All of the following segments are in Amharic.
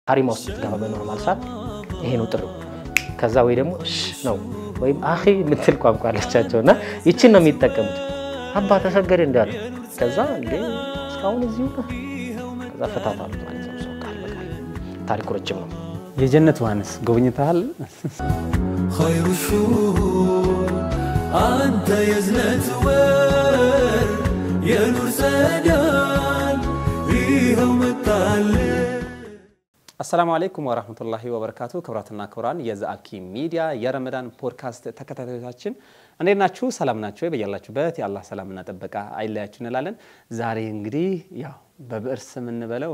ሀሪማ ውስጥ ገባ በኖርማል ሰዓት ይሄ ነው ጥሩ ከዛ ወይ ደግሞ ነው ወይም አኺ ምትል ቋንቋ አለቻቸውና ይችን ነው የሚጠቀሙት አባ ተሰገደ እንዳለ ከዛ እንዴ እስካሁን እዚሁ ከዛ ፈታታሉ ማለት ነው ሰው ቃል በቃል ታሪኩ ረጅም ነው የጀነት ዋንስ ጎብኝታል خير الشهور أنت يزنت ور يا نور سدان فيهم التعلم السلام عليكم ورحمة الله وبركاته كبراتنا كوران يزاكي ميديا يا رمضان بودكاست ተከታታዮቻችን እንዴት ናችሁ ሰላም ናችሁ በየላችሁበት ያላህ ሰላምና ጥበቃ አይለያችሁ እንላለን ዛሬ እንግዲህ ያው በብዕር ስም እንበለው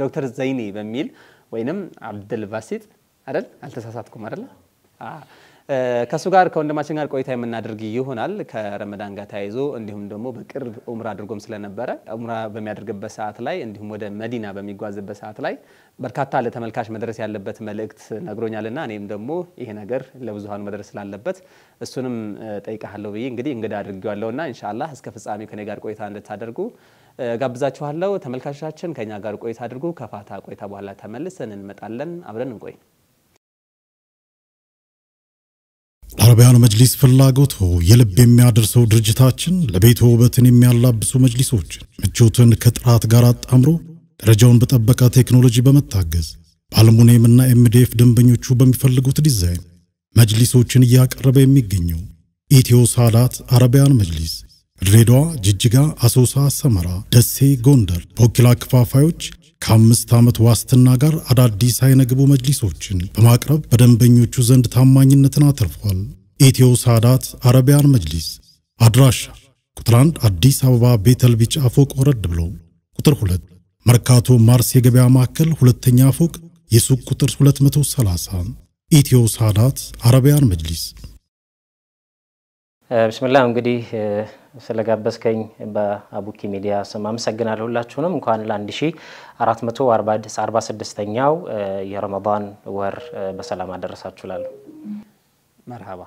ዶክተር ዘይኔ በሚል ወይንም አብዱል ባሲጥ አይደል አልተሳሳትኩም አይደል ከሱ ጋር ከወንድማችን ጋር ቆይታ የምናደርግ ይሆናል ከረመዳን ጋር ታይዞ እንዲሁም ደግሞ በቅርብ ዑምራ አድርጎም ስለነበረ ዑምራ በሚያደርግበት ሰዓት ላይ እንዲሁም ወደ መዲና በሚጓዝበት ሰዓት ላይ በርካታ ለተመልካች መድረስ ያለበት መልእክት ነግሮኛልና እኔም ደግሞ ይሄ ነገር ለብዙሃኑ መድረስ ስላለበት እሱንም ጠይቃለሁ ብዬ እንግዲህ እንግዳ አድርጌዋለሁና ኢንሻአላህ እስከ ፍጻሜው ከኔ ጋር ቆይታ እንድታደርጉ ጋብዛችኋለሁ ተመልካቾቻችን ከኛ ጋር ቆይታ አድርጉ ከፋታ ቆይታ በኋላ ተመልሰን እንመጣለን አብረን እንቆይ አረቢያን መጅሊስ ፍላጎት የልብ የሚያደርሰው ድርጅታችን ለቤት ውበትን የሚያላብሱ መጅሊሶች ምቾትን ከጥራት ጋር አጣምሮ ደረጃውን በጠበቀ ቴክኖሎጂ በመታገዝ በአልሙኒየምና ኤምዲኤፍ ደንበኞቹ በሚፈልጉት ዲዛይን መጅሊሶችን እያቀረበ የሚገኘው ኢትዮ ሳዳት አረቢያን መጅሊስ ድሬዳዋ ጅጅጋ አሶሳ ሰመራ ደሴ ጎንደር በወኪላ ክፋፋዮች ከ5 ዓመት ዋስትና ጋር አዳዲስ አይነግቡ መጅሊሶችን በማቅረብ በደንበኞቹ ዘንድ ታማኝነትን አትርፏል ኢትዮ ሳዳት አረቢያን መጅሊስ አድራሻ ቁጥር 1 አዲስ አበባ ቤተል ቢጫ ፎቅ ወረድ ብሎ ቁጥር 2 መርካቶ ማርስ የገበያ ማዕከል ሁለተኛ ፎቅ የሱቅ ቁጥር 230 ኢትዮ ሳዳት አረቢያን መጅሊስ ብስሚላህ እንግዲህ ስለጋበስከኝ በአቡኪ ሚዲያ ስም አመሰግናለሁ ሁላችሁንም እንኳን ለ1446ኛው የረመዳን ወር በሰላም አደረሳችሁ ላሉ መርሃባ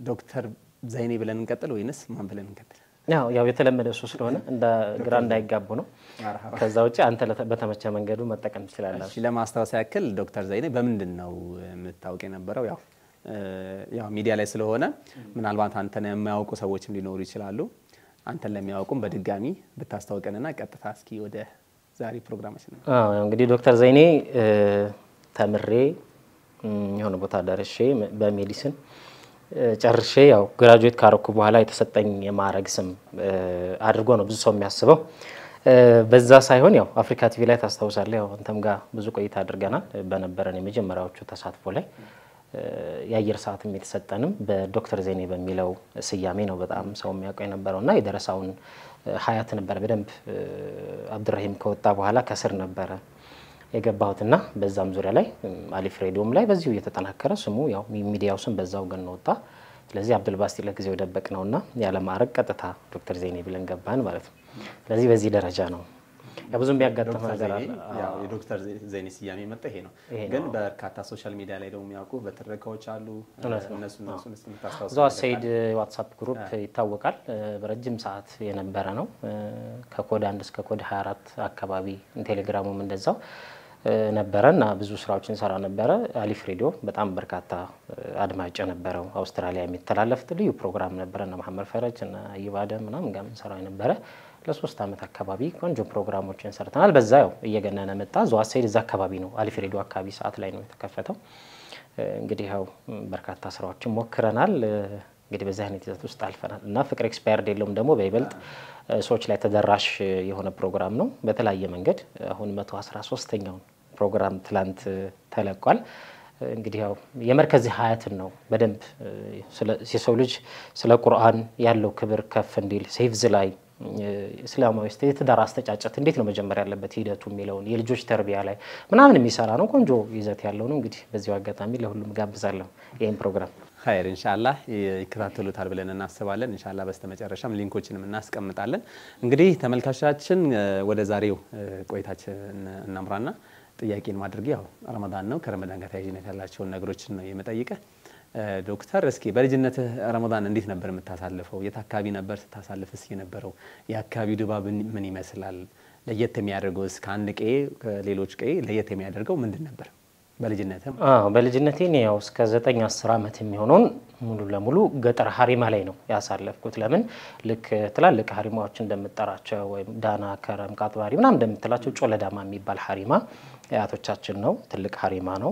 ዶክተር ዘይኔ ብለን እንቀጥል ወይንስ ማን ብለን እንቀጥል ያው የተለመደ እሱ ስለሆነ እንደ ግራ እንዳይጋቡ ነው ከዛ ውጪ አንተ በተመቸ መንገዱ መጠቀም ትችላለህ እሺ ለማስተዋወስ ያክል ዶክተር ዘይኔ በምንድነው የምታውቁ የነበረው ያው ሚዲያ ላይ ስለሆነ ምናልባት አንተን የማያውቁ ሰዎችም ሊኖሩ ይችላሉ አንተን ለሚያውቁም በድጋሚ ብታስተዋውቀንና ቀጥታ እስኪ ወደ ዛሬ ፕሮግራማችን ያው እንግዲህ ዶክተር ዘይኔ ተምሬ የሆነ ቦታ ደርሼ በሜዲሲን ጨርሼ ያው ግራጁዌት ካረኩ በኋላ የተሰጠኝ የማዕረግ ስም አድርጎ ነው ብዙ ሰው የሚያስበው በዛ ሳይሆን ያው አፍሪካ ቲቪ ላይ ታስተውሳለህ ያው አንተም ጋር ብዙ ቆይታ አድርገናል በነበረን የመጀመሪያዎቹ ተሳትፎ ላይ የአየር ሰዓትም የተሰጠንም በዶክተር ዘይኔ በሚለው ስያሜ ነው በጣም ሰው የሚያውቀው የነበረውና የደረሳውን ሀያት ነበር በደንብ አብዱራሂም ከወጣ በኋላ ከስር ነበር የገባሁትና በዛም ዙሪያ ላይ አሊፍ ሬዲዮም ላይ በዚሁ የተጠናከረ ስሙ ያው ሚዲያው ስም በዛው ገን ወጣ ስለዚህ አብዱል ባሲጥ ለጊዜው ደበቅ ነውና ያለ ማዕረግ ቀጥታ ዶክተር ዘይኔ ብለን ገባን ማለት ነው ስለዚህ በዚህ ደረጃ ነው ያብዙም ቢያጋጥም ነገር አለ ያው የዶክተር ዘይኔ ስያሜ መጣ ይሄ ነው ግን በርካታ ሶሻል ሚዲያ ላይ ደግሞ የሚያውቁ በትረካዎች አሉ እነሱ ምታስተዋውቁ ዛው ሰይድ ዋትስአፕ ግሩፕ ይታወቃል በረጅም ሰዓት የነበረ ነው ከኮድ 1 እስከ ኮድ 24 አካባቢ ቴሌግራሙም እንደዛው ነበረና ብዙ ስራዎችን ሰራ ነበረ አሊፍ ሬዲዮ በጣም በርካታ አድማጭ ነበረው አውስትራሊያ የሚተላለፍ ልዩ ፕሮግራም ነበረና መሐመድ ፈረጅ እና ይባደ ምናምን ጋር ሰራው ነበረ ለ3 አመት አካባቢ ቆንጆ ፕሮግራሞችን ሰርተናል በዛ ያው እየገነነ መጣ ዛው ሰይድ እዛ አካባቢ ነው አሊፍ ሬዲዮ አካባቢ ሰዓት ላይ ነው የተከፈተው እንግዲህ ያው በርካታ ስራዎችን ሞክረናል እንግዲህ በዛ አይነት ይዘት ውስጥ አልፈናል እና ፍቅር ኤክስፓየርድ የለውም ደግሞ በይበልጥ ሰዎች ላይ ተደራሽ የሆነ ፕሮግራም ነው በተለያየ መንገድ አሁን 113ኛው ፕሮግራም ትላንት ተለቋል እንግዲህ ያው የመርከዚ ሀያትን ነው በደንብ የሰው ልጅ ስለ ቁርአን ያለው ክብር ከፍ እንዲል ሴቭዝ ላይ እስላማዊ ስቴትዳር አስተጫጨት እንዴት ነው መጀመሪያ ያለበት ሂደቱ የሚለውን የልጆች ተርቢያ ላይ ምናምን የሚሰራ ነው ቆንጆ ይዘት ያለው ነው እንግዲህ በዚሁ አጋጣሚ ለሁሉም ጋብዛለሁ ይሄን ፕሮግራም ኸይር ኢንሻአላህ ይከታተሉታል ብለን እናስባለን ኢንሻአላህ በስተመጨረሻም ሊንኮችንም እናስቀምጣለን እንግዲህ ተመልካቾቻችን ወደ ዛሬው ቆይታችን እናምራና ጥያቄን ማድረግ ያው ረመዳን ነው ከረመዳን ጋር ተያይነት ያላቸው ነገሮችን ነው የመጠይቀ ዶክተር እስኪ በልጅነት ረመዳን እንዴት ነበር የምታሳልፈው የታካቢ ነበር ስታሳልፍ እስኪ ነበረው የአካባቢው ድባብ ምን ይመስላል ለየት የሚያደርገው እስከ አንድ ቀይ ከሌሎች ቀይ ለየት የሚያደርገው ምንድን ነበር በልጅነትም? በልጅነቴ ነው ያው እስከ 9-10 ዓመት የሚሆነውን ሙሉ ለሙሉ ገጠር ሀሪማ ላይ ነው ያሳለፍኩት። ለምን ልክ ትላልቅ ሀሪማዎች እንደምጠራቸው ወይም ዳና ከረም ቃጥባሪ ምናምን እንደምትላቸው ጮለዳማ የሚባል ሀሪማ ያቶቻችን ነው ትልቅ ሀሪማ ነው።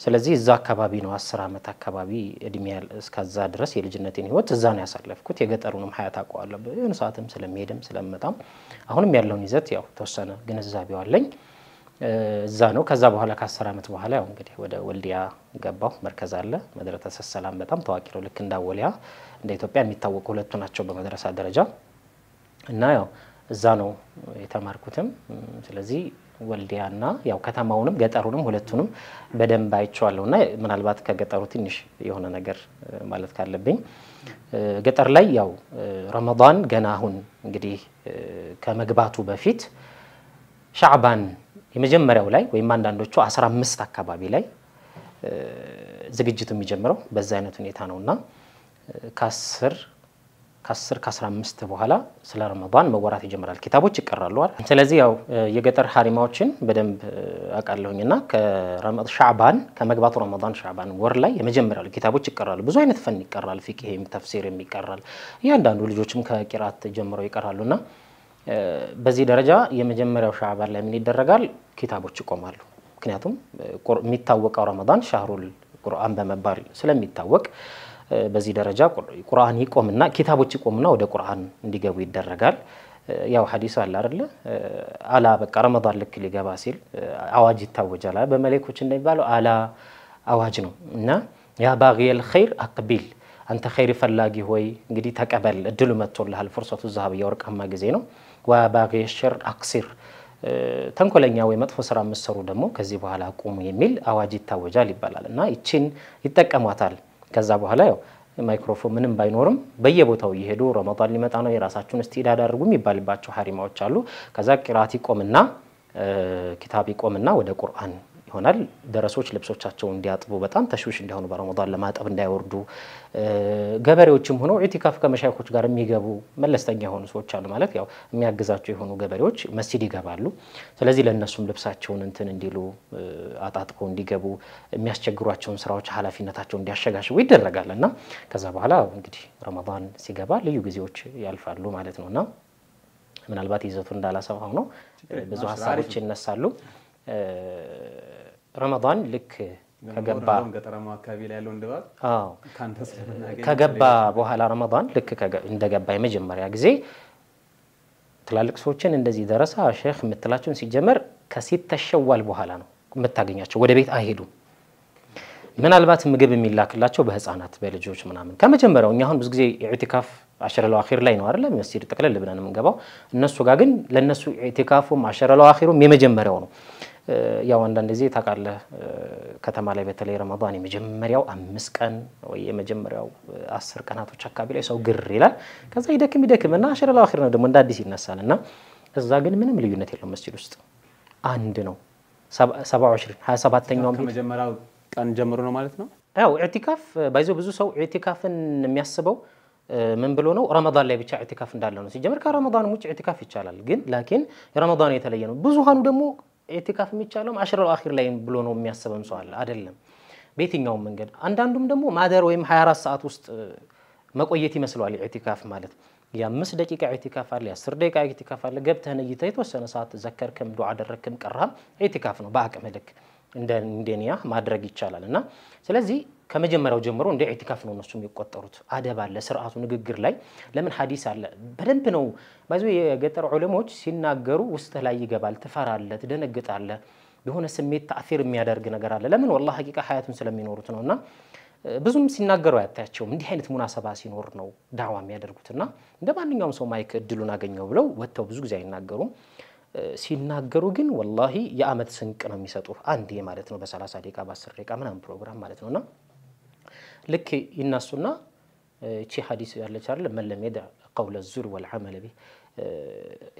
ስለዚህ እዛ አካባቢ ነው 10 ዓመት አካባቢ እድሜ እስከዛ ድረስ የልጅነቴን ህይወት እዛ ነው ያሳለፍኩት። የገጠሩንም ሀያት አቋዋለሁ በየነ ሰዓትም ስለሚሄድም ስለመጣም አሁንም ያለውን ይዘት ያው ተወሰነ ግንዛቤው አለኝ። እዛ ነው ከዛ በኋላ ከ10 ዓመት በኋላ ያው እንግዲህ ወደ ወልዲያ ገባሁ። መርከዝ አለ መድረሰ ሰላም በጣም ታዋቂ ነው። ልክ እንደ ወልዲያ እንደ ኢትዮጵያ የሚታወቁ ሁለቱ ናቸው በመድረሳ ደረጃ እና ያው እዛ ነው የተማርኩትም። ስለዚህ ወልዲያና ያው ከተማውንም ገጠሩንም ሁለቱንም በደንብ አይቻለሁና ምናልባት ከገጠሩ ትንሽ የሆነ ነገር ማለት ካለብኝ ገጠር ላይ ያው ረመዳን ገና አሁን እንግዲህ ከመግባቱ በፊት ሻዕባን የመጀመሪያው ላይ ወይም አንዳንዶቹ 15 አካባቢ ላይ ዝግጅቱ የሚጀምረው በዛ አይነት ሁኔታ ነውና ከ15 በኋላ ስለ ረመዳን መወራት ይጀምራል። ኪታቦች ይቀራሉ አይደል? ስለዚህ ያው የገጠር ሐሪማዎችን በደንብ አቃለሁኝና ከረመዳን ሻዕባን ከመግባቱ ረመዳን ሻዕባን ወር ላይ የመጀመሪያው ኪታቦች ይቀራሉ። ብዙ አይነት ፈን ይቀራል። ፊቅህም ተፍሲርም ይቀራል። ያንዳንዱ ልጆችም ከቂራት ጀምረው ይቀራሉና በዚህ ደረጃ የመጀመሪያው ሻዕባን ላይ ምን ይደረጋል? ኪታቦች ይቆማሉ። ምክንያቱም የሚታወቀው ረመዳን ሻህሩል ቁርአን በመባል ስለሚታወቅ በዚህ ደረጃ ቁርአን ይቆምና ኪታቦች ይቆምና ወደ ቁርአን እንዲገቡ ይደረጋል። ያው ሐዲስ አለ አይደል? አላ በቃ ረመዳን ልክ ሊገባ ሲል አዋጅ ይታወጃል። በመላእክቶች እንደሚባለው አላ አዋጅ ነው እና ያ ባጊየል ኸይር አቅቢል አንተ ኸይር ፈላጊ ሆይ እንግዲህ ተቀበል እድሉ መጥቶልሃል። ፍርሰቱ ዛሃብ የወርቃማ ጊዜ ነው። ወባጊየል ሸር አክሲር ተንኮለኛ ወይ መጥፎ ስራ መስሩ ደግሞ ከዚህ በኋላ አቁሙ የሚል አዋጅ ይታወጃል ይባላል እና ይቺን ይተቀሟታል። ከዛ በኋላ ያው ማይክሮፎን ምንም ባይኖርም በየቦታው ይሄዱ ረመዳን ሊመጣ ነው የራሳችሁን እስቲዳድ አድርጉ የሚባልባቸው ሐሪማዎች አሉ። ከዛ ቂራት ይቆምና ኪታብ ይቆምና ወደ ቁርአን ይሆናል። ደረሶች ልብሶቻቸውን እንዲያጥቡ በጣም ተሽውሽ እንዲሆኑ በረመዳን ለማጠብ እንዳይወርዱ ገበሬዎችም ሆነው ኢቲካፍ ከመሻይኾች ጋር የሚገቡ መለስተኛ የሆኑ ሰዎች አሉ ማለት ያው የሚያግዛቸው የሆኑ ገበሬዎች መስጂድ ይገባሉ። ስለዚህ ለነሱም ልብሳቸውን እንትን እንዲሉ አጣጥበው እንዲገቡ የሚያስቸግሯቸውን ስራዎች ኃላፊነታቸውን እንዲያሸጋሽጉ ይደረጋልና ከዛ በኋላ እንግዲህ ረመዳን ሲገባ ልዩ ጊዜዎች ያልፋሉ ማለት ነውና ምናልባት ይዘቱ እንዳላሰፋው ነው ብዙ ሐሳቦች ይነሳሉ። ረመዳን ልክ ከገባ ገጠራማ አካባቢ ላይ ያለው እንደባል ካንተስ ከገባ በኋላ ረመዳን ልክ እንደገባ የመጀመሪያ ጊዜ ትላልቅ ሰዎችን እንደዚህ ደረሳ ሼክ ምትላቸውን ሲጀመር ከሲት ተሸዋል በኋላ ነው የምታገኛቸው። ወደ ቤት አይሄዱም። ምናልባት ምግብ የሚላክላቸው በህፃናት በልጆች ምናምን ከመጀመሪያው እኛ አሁን ብዙ ጊዜ ኢዕቲካፍ አሽረል አኺር ላይ ነው አይደል? መስጂድ ተቀለል ብለን የምንገባው እነሱ ጋር ግን ለነሱ ኢዕቲካፉም አሽረል አኺሩም የመጀመሪያው ነው። ያው አንዳንድ ጊዜ ታቃለ ከተማ ላይ በተለይ ረመዳን የመጀመሪያው 5 ቀን ወይ የመጀመሪያው 10 ቀናቶች አካባቢ ላይ ሰው ግር ይላል። ከዛ ይደክምና አሽረል አኺር ነው ደግሞ እንደ አዲስ ይነሳልና እዛ ግን ምንም ልዩነት የለውም። መስጂድ ውስጥ አንድ ነው 27ኛው ከመጀመሪያው ቀን ጀምሮ ነው ማለት ነው። ያው ኢዕቲካፍ ባይዞ ብዙ ሰው ኢዕቲካፍን የሚያስበው ምን ብሎ ነው ረመዳን ላይ ብቻ ኢዕቲካፍ እንዳለ ነው። ሲጀምር ከረመዳን ውጭ ኢዕቲካፍ ይቻላል። ግን ላኪን የረመዳን የተለየ ነው። ብዙሃኑ ደግሞ ኢዕቲካፍ የሚቻለው አሽረል አኺር ላይ ብሎ ነው የሚያስበም ሰው አለ አይደለም። በየትኛው መንገድ አንዳንዱም ደግሞ ማደር ወይም 24 ሰዓት ውስጥ መቆየት ይመስላል ኢዕቲካፍ ማለት የ5 ደቂቃ ኢዕቲካፍ አለ፣ የ10 ደቂቃ ኢዕቲካፍ አለ። ገብተህ ነይተ የተወሰነ ሰዓት ዘከርክም ዱዓ አደረክም ቀራም ኢዕቲካፍ ነው። በአቅም ልክ እንደኒያ ማድረግ ይቻላልና ስለዚህ ከመጀመሪያው ጀምሮ እንደ ኢዕቲካፍ ነው እነሱ የሚቆጠሩት። አደብ አለ፣ ስርዓቱ ንግግር ላይ ለምን ሐዲስ አለ በደንብ ነው ባይዞ የገጠር ዑለሞች ሲናገሩ ውስጥ ላይ ይገባል። ትፈራለህ፣ ትደነግጣለህ። የሆነ ስሜት ተአثير የሚያደርግ ነገር አለ። ለምን والله ሐቂቃ ሐያቱን ስለሚኖሩት ነውና ብዙም ሲናገሩ አያታቸውም። እንዲህ አይነት ሙናሰባ ሲኖር ነው ዳዕዋ የሚያደርጉትና እንደማንኛውም ሰው ማይክ እድሉን አገኘው ብለው ወጥተው ብዙ ጊዜ አይናገሩም። ሲናገሩ ግን والله የአመት ስንቅ ነው የሚሰጡ አንዴ ማለት ነው በ30 ደቂቃ በ10 ደቂቃ ምናምን ፕሮግራም ማለት ነውና ልክ ይናሱና እቺ ሐዲስ ያለች አይደል መለም يدع قول الزور والعمل به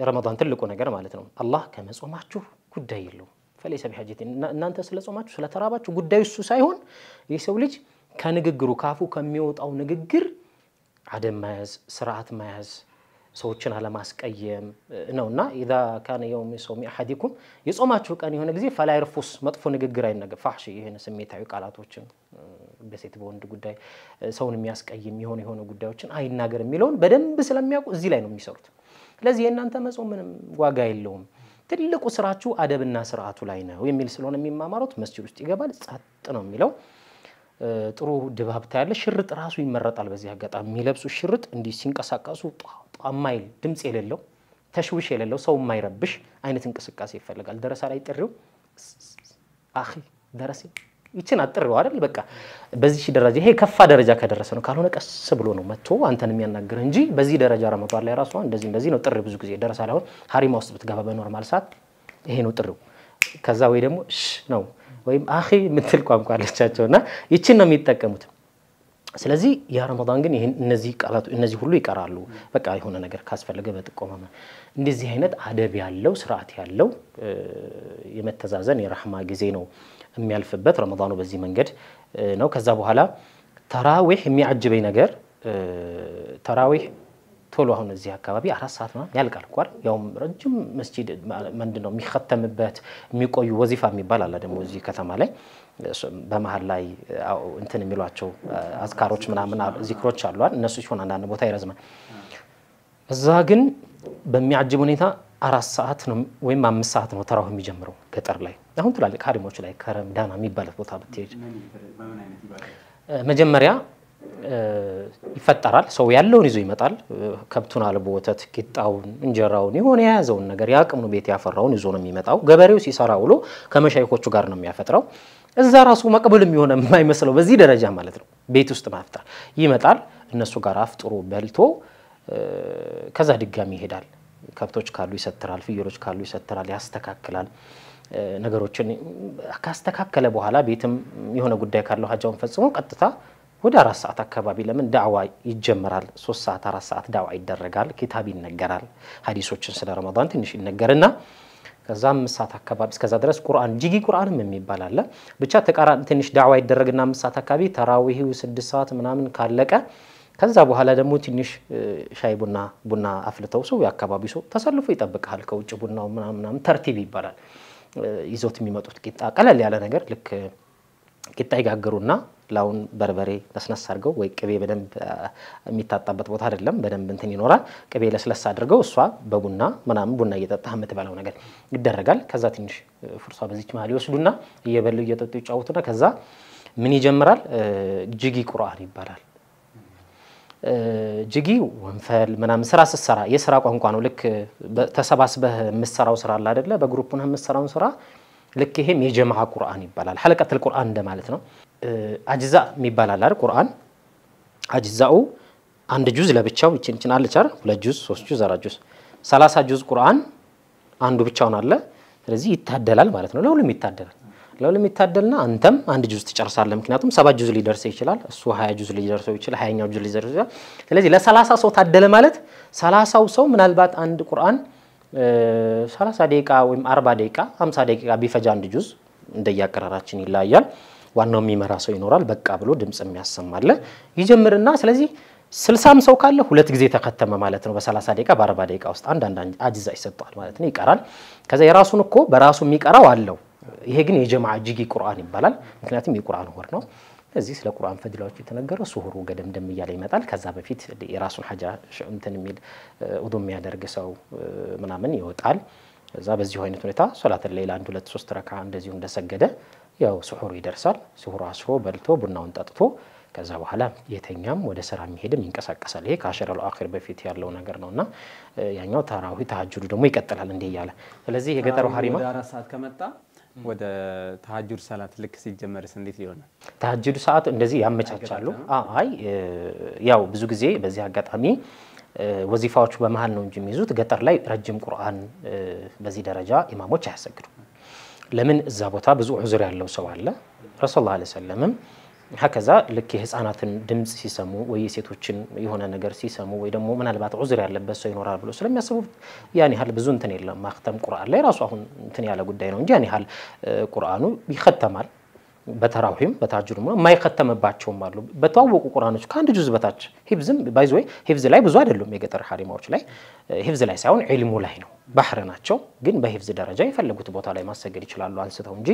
ረመዳን ትልቁ ነገር ማለት ነው አላህ ከመጾማችሁ ጉዳይ የለው فليس بحاجه እናንተ ስለጾማችሁ ስለተራባችሁ ጉዳዩ እሱ ሳይሆን የሰው ልጅ ከንግግሩ ካፉ ከሚወጣው ንግግር አደም ማያዝ ስርዓት ማያዝ ሰዎችን አለማስቀየም ነውና اذا كان يوم صوم احدكم የጾማችሁ ቀን የሆነ ጊዜ فلا يرفس መጥፎ ንግግር አይነገር ፋህሽ ይሄን ስሜታዊ ቃላቶችን በሴት በወንድ ጉዳይ ሰውን የሚያስቀይም የሆነ ጉዳዮችን አይናገር የሚለውን በደንብ ስለሚያውቁ እዚህ ላይ ነው የሚሰሩት ስለዚህ የእናንተ መጾም ምንም ዋጋ የለውም ትልቁ ስራችሁ አደብና ስርዓቱ ላይ ነው የሚል ስለሆነ የሚማማሩት መስጂድ ውስጥ ይገባል ጻጥ ነው የሚለው ጥሩ ድባብ ታያለ ሽርጥ ራሱ ይመረጣል በዚህ አጋጣሚ የሚለብሱ ሽርጥ እንዲ ሲንቀሳቀሱ ጣማይል ድምጽ የሌለው ተሽውሽ የሌለው ሰው የማይረብሽ አይነት እንቅስቃሴ ይፈልጋል ደረሳ ላይ ጥሪው አኺ ደረሲ ይችን አጥሪው አይደል በቃ በዚህ ደረጃ ይሄ ከፋ ደረጃ ከደረሰ ነው ካልሆነ ቀስ ብሎ ነው መጥቶ አንተን የሚያናገር እንጂ በዚህ ደረጃ ረመዳን ላይ ራሱ እንደዚህ ነው ጥሪ ብዙ ጊዜ ደረሳ ላይ ሀሪማ ውስጥ ብትገባ በኖርማል ሰዓት ይሄ ነው ጥሪው ከዛ ወይ ደግሞ ነው ወይም አኺ ምትል ቋንቋ አለቻቸውና ይችን ነው የሚጠቀሙት ስለዚህ ያ ረመዳን ግን ይሄን እነዚህ ቃላቱ እነዚህ ሁሉ ይቀራሉ በቃ የሆነ ነገር ካስፈልገ በጥቆማ እንደዚህ አይነት አደብ ያለው ስርዓት ያለው የመተዛዘን የራህማ ጊዜ ነው የሚያልፍበት ረመዳኑ በዚህ መንገድ ነው ከዛ በኋላ ተራዊህ የሚያጅበኝ ነገር ተራዊህ ቶሎ አሁን እዚህ አካባቢ 4 ሰዓት ነው ያልቃል ቋር ያው ረጅም መስጂድ ምንድነው የሚختምበት የሚቆዩ ወዚፋ የሚባል አለ ደግሞ እዚህ ከተማ ላይ በመሃል ላይ እንትን የሚሏቸው አዝካሮች ምናምን ዚክሮች አሉ እነሱ ሲሆን አንዳንድ ቦታ ይረዝማል እዛ ግን በሚያጅብ ሁኔታ 4 ሰዓት ነው ወይም 5 ሰዓት ነው ተራው የሚጀምረው ገጠር ላይ አሁን ትላልቅ ሀሪሞች ላይ ከረምዳና የሚባል ቦታ ብትሄድ መጀመሪያ ይፈጠራል ሰው ያለውን ይዞ ይመጣል ከብቱን አልቦ ወተት ቂጣውን እንጀራውን ይሆነ ያዘውን ነገር ያቅም ነው ቤት ያፈራውን ይዞ ነው የሚመጣው ገበሬው ሲሰራ ውሎ ከመሻይኮቹ ጋር ነው የሚያፈጥረው እዛ ራሱ መቀበልም ይሆነ የማይመስለው በዚህ ደረጃ ማለት ነው ቤት ውስጥ ማፍጠር ይመጣል እነሱ ጋር አፍጥሮ በልቶ ከዛ ድጋሚ ይሄዳል ከብቶች ካሉ ይሰጥራል ፍየሎች ካሉ ይሰጥራል ያስተካክላል ነገሮችን ካስተካከለ በኋላ ቤትም የሆነ ጉዳይ ካለው ሀጃውን ፈጽሞ ቀጥታ ወደ 4 ሰዓት አካባቢ ለምን ዳዕዋ ይጀምራል 3 ሰዓት 4 ሰዓት ዳዕዋ ይደረጋል ኪታብ ይነገራል ሐዲሶችን ስለ ረመዳን ትንሽ ይነገርና ከዛ 5 ሰዓት አካባቢ እስከዛ ድረስ ቁርአን ጂጊ ቁርአንም የሚባል አለ ብቻ ተቃራኒ ትንሽ ዳዕዋ ይደረግና 5 ሰዓት አካባቢ ተራዊሁ 6 ሰዓት ምናምን ካለቀ ከዛ በኋላ ደግሞ ትንሽ ሻይ ቡና አፍልተው ሰው ያካባቢ ሰው ተሰልፎ ይጠብቃል ከውጭ ቡናው ምናምን ተርቲብ ይባላል ይዞት የሚመጡት ቂጣ ቀለል ያለ ነገር ልክ ቂጣ ይጋገሩና ላውን በርበሬ ለስነስ አድርገው ወይ ቅቤ በደንብ የሚታጣበት ቦታ አይደለም በደንብ እንትን ይኖራል ቅቤ ለስለስ አድርገው እሷ በቡና ምናምን ቡና እየጠጣ የምትበላው ነገር ይደረጋል ከዛ ትንሽ ፍርሷ በዚች መሃል ይወስዱና እየበሉ እየጠጡ ይጫወቱና ከዛ ምን ይጀምራል ጂጊ ቁርአን ይባላል ጂጊ ወንፈል ምናምን ስራ ስሰራ የስራ ቋንቋ ነው ልክ ተሰባስበህ መስራው ስራ አለ አይደለ በግሩፕ ነው መስራውን ስራ ልክ ይሄም የጀማዓ ቁርአን ይባላል ሐለቀተል ቁርአን እንደማለት ነው አጅዛ የሚባል አለ ቁርአን አጅዛው አንድ ጁዝ ለብቻው ይችንችን አለ ቻር 2 ጁዝ 3 ጁዝ 4 ጁዝ 30 ጁዝ ቁርአን አንዱ ብቻውን አለ ስለዚህ ይታደላል ማለት ነው ለሁሉም ይታደልና አንተም አንድ ጁዝ ትጨርሳለህ ምክንያቱም 7 ጁዝ ሊደርስ ይችላል እሱ 20 ጁዝ ሊደርሰው ይችላል 20ኛው ጁዝ ሊደርሰው ይችላል ስለዚህ ለ30 ሰው ታደለ ማለት 30ው ሰው ምናልባት አንድ ቁርአን 30 ደቂቃ ወይም 40 ደቂቃ 50 ደቂቃ ቢፈጃ አንድ ጁዝ እንደያቀራራችን ይላያል ዋናው የሚመራ ሰው ይኖራል በቃ ብሎ ድምጽ የሚያሰማለ ይጀምርና ስለዚህ 60 ሰው ካለ ሁለት ጊዜ ተከተመ ማለት ነው በ30 ደቂቃ በ40 ደቂቃ ውስጥ አንድ አጅዛ ይሰጣል ማለት ነው ይቀራል ከዛ የራሱን እኮ በራሱ የሚቀራው አለው ይሄ ግን የጀማዓ ጂጊ ቁርአን ይባላል ምክንያቱም የቁርአን ወር ነው እዚህ ስለ ቁርአን ፈድላዎች የተነገረው ሱሁሩ ገደምደም ይያለ ይመጣል ከዛ በፊት የራሱን ሐጃ እንትን የሚል ውዱእ የሚያደርግ ሰው ምናምን ይወጣል ከዛ በዚህ አይነት ሁኔታ ሶላተል ሌላ 1 2 3 ረካ እንደዚሁ እንደሰገደ ያው ሱሁሩ ይደርሳል ሱሁሩ አስሮ በልቶ ቡናውን ጠጥቶ ከዛ በኋላ የተኛም ወደ ስራ የሚሄድም ይንቀሳቀሳል ይሄ ከአሸረል አኺር በፊት ያለው ነገር ነውና ያኛው ተራዊ ተሐጁዱ ደግሞ ይቀጥላል እንደ ይያለ ስለዚህ የገጠሩ ሐሪማ ወደ 4 ሰዓት ከመጣ ወደ ተሐጁድ ሰላት ልክ ሲጀመርስ እንዴት ሊሆን ተሐጁድ ሰዓት እንደዚህ ያመቻቻሉ አይ ያው ብዙ ጊዜ በዚህ አጋጣሚ ወዚፋዎቹ በመሃል ነው እንጂ የሚይዙት ገጠር ላይ ረጅም ቁርአን በዚህ ደረጃ ኢማሞች አያሰግዱ ለምን እዛ ቦታ ብዙ ዑዝር ያለው ሰው አለ ረሱላህ ሰለላሁ ዐለይሂ ወሰለም هكذا لك ህፃናትን ድምጽ ሲሰሙ ወይ ሴቶችን የሆነ ነገር ሲሰሙ ወይ ደግሞ ምናልባት ዑዝር ያለበት ሰው ይኖራል ብሎ ስለሚያስቡ ያኔ ሀል ብዙ እንትን የለም ማختም ቁርአን ላይ ራሱ አሁን እንትን ያለ ጉዳይ ነው እንጂ ያኔ ሀል ቁርአኑ ይختማል በተራዊም በታጅሩ ማይ ከተመባቸውም አሉ በተዋወቁ ቁርአኖች ከአንድ ጁዝ በታች ሂፍዝም ባይዘይ ሂፍዝ ላይ ብዙ አይደሉም የገጠር ሐሪማዎች ላይ ሂፍዝ ላይ ሳይሆን ዒልሙ ላይ ነው ባህር ናቸው ግን በሂፍዝ ደረጃ የፈለጉት ቦታ ላይ ማሰገድ ይችላሉ አንስተው እንጂ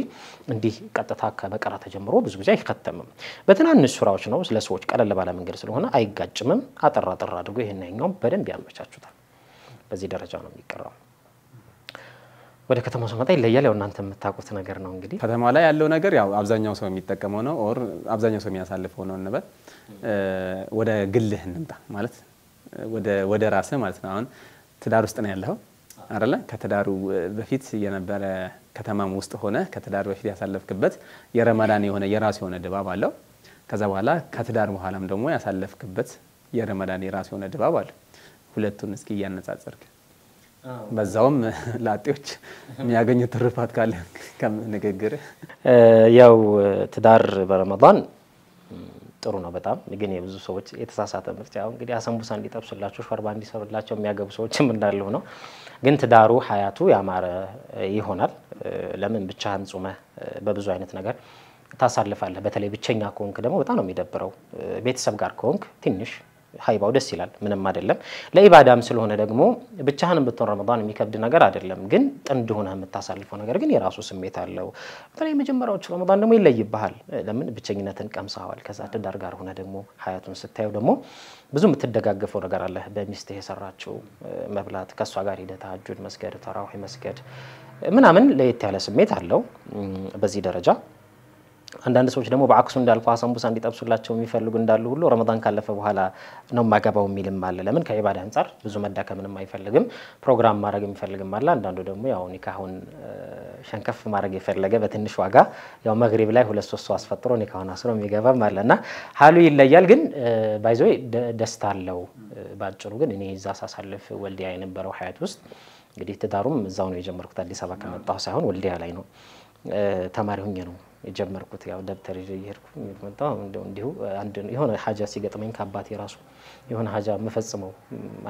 እንዲህ ቀጥታ ከበቀራ ተጀምሮ ብዙ ጊዜ አይከተምም በትናንሽ ሱራዎች ነው ለሰዎች ቀለል ባለ መንገድ ስለሆነ አይጋጭምም አጠራ አድርጎ ይሄንኛው በደንብ ያመቻቹታል በዚህ ደረጃ ነው የሚቀራው ወደ ከተማው ሰመጣ ይለያል ያው እናንተ የምታውቁት ነገር ነው እንግዲህ ከተማ ላይ ያለው ነገር ያው አብዛኛው ሰው የሚጠቀመው ነው ኦር አብዛኛው ሰው የሚያሳልፈው ነው እንበል ወደ ግልህ እንምጣ ማለት ወደ ራስህ ማለት ነው አሁን ትዳር ውስጥ ነው ያለው አይደለ ከትዳሩ በፊት የነበረ ከተማም ውስጥ ሆነ ከትዳር በፊት ያሳለፍክበት የረመዳን የሆነ የራስ የሆነ ድባብ አለው ከዛ በኋላ ከትዳር በኋላም ደግሞ ያሳለፍክበት የረመዳን የራስ የሆነ ድባብ አለ ሁለቱን እስኪ ያነጻጽርክ በዛውም ላጤዎች የሚያገኙት ትርፋት ካለ ከነገገረ ያው ትዳር በረመዳን ጥሩ ነው በጣም ግን የብዙ ሰዎች የተሳሳተ ምርጫ ያው እንግዲህ አሰንቡሳ እንዲጠብሱላቸው ሾርባ እንዲሰሩላቸው የሚያገቡ ሰዎችም እንዳሉ ነው ግን ትዳሩ ሀያቱ ያማረ ይሆናል ለምን ብቻህን ጾመ በብዙ አይነት ነገር ታሳልፋለህ በተለይ ብቸኛ ከሆንክ ደግሞ በጣም ነው የሚደብረው ቤተሰብ ጋር ከሆንክ ትንሽ ሃይባው ደስ ይላል ምንም አይደለም ለኢባዳም ስለሆነ ደግሞ ብቻህን በተወር ረመዳን የሚከብድ ነገር አይደለም ግን ጥንድ ሆነህ የምታሳልፈው ነገር ግን የራሱ ስሜት አለው በተለይ መጀመሪያዎቹ ረመዳን ደግሞ ይለይብሃል ለምን ብቸኝነትን ቀምሳዋል ከዛ ትዳር ጋር ሆነ ደግሞ ሀያቱን ስታየው ደግሞ ብዙ የምትደጋገፈው ነገር አለ በሚስትህ የሰራችው መብላት ከሷ ጋር ሂደህ ተሐጁድ መስገድ ተራዊህ መስገድ ምናምን ለየት ያለ ስሜት አለው በዚህ ደረጃ አንዳንድ ሰዎች ደግሞ በአክሱ እንዳልኩ አሰንቡሳ እንዲጠብሱላቸው የሚፈልጉ እንዳሉ ሁሉ ረመዳን ካለፈ በኋላ ነው ማጋባው የሚልም አለ ለምን ከኢባዳ አንፃር ብዙ መዳከምንም አይፈልግም ፕሮግራም ማድረግ የሚፈልግም አለ አንዳንዱ ደግሞ ያው ኒካሁን ሸንከፍ ማድረግ ይፈልገ በትንሽ ዋጋ ያው መግሪብ ላይ 2-3 ሰው አስፈጥሮ ኒካሁን አስሮ የሚገባም አለና ሐሉ ይለያል ግን ባይዘይ ደስታ አለው ባጭሩ ግን እኔ እዛ ሳሳልፍ ወልዲያ የነበረው ሀያት ውስጥ እንግዲህ ትዳሩም እዛው ነው የጀመርኩት አዲስ አበባ ከመጣሁ ሳይሆን ወልዲያ ላይ ነው ተማሪ ሆኜ ነው የጀመርኩት ያው ደብተር ይዤ ይሄድኩ መጣሁ እንዲሁ አንድ የሆነ ሐጃ ሲገጥመኝ ከአባቴ ራሱ የሆነ ሐጃ መፈጽመው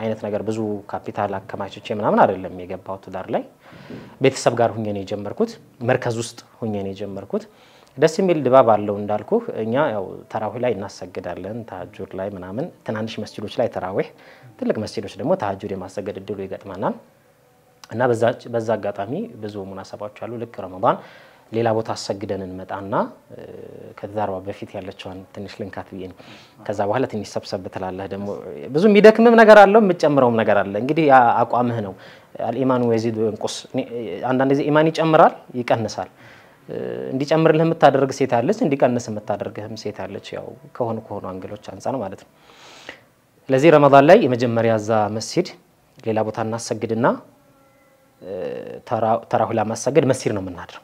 አይነት ነገር ብዙ ካፒታል አከማችቼ ምናምን አይደለም የገባው ትዳር ላይ ቤተሰብ ጋር ሆኜ ነው የጀመርኩት መርከዝ ውስጥ ሆኜ ነው የጀመርኩት ደስ የሚል ድባብ አለው እንዳልኩ እኛ ያው ተራዊህ ላይ እናሰግዳለን ተሐጁድ ላይ ምናምን ትናንሽ መስጂዶች ላይ ተራዊህ ትልቅ መስጂዶች ደግሞ ተሐጁድ የማሰገድ እድሉ ይገጥማናል እና በዛ አጋጣሚ ብዙ ሙናሰባዎች አሉ ልክ ረመዳን ሌላ ቦታ አሰግደን እንመጣና ከትዳርዋ በፊት ያለችውን ትንሽ ልንካት ብዬ ነው ከዛ በኋላ ትንሽ ሰብሰብ ተላለህ ደግሞ ብዙ የሚደክምም ነገር አለው የምጨምረውም ነገር አለ እንግዲህ አቋምህ ነው አልኢማኑ ወይዚድ ወንቁስ አንዳንድ ጊዜ ኢማን ይጨምራል ይቀንሳል እንዲጨምርልህ የምታደርግ ሴት አለች እንዲቀንስ የምታደርግህም ሴት አለች ያው ከሆኑ አንግሎች አንፃር ማለት ነው ለዚህ ረመዳን ላይ የመጀመሪያ ዛ መስጂድ ሌላ ቦታ እናሰግድና ተራዊህ ለማሰገድ መስጂድ ነው የምናድረው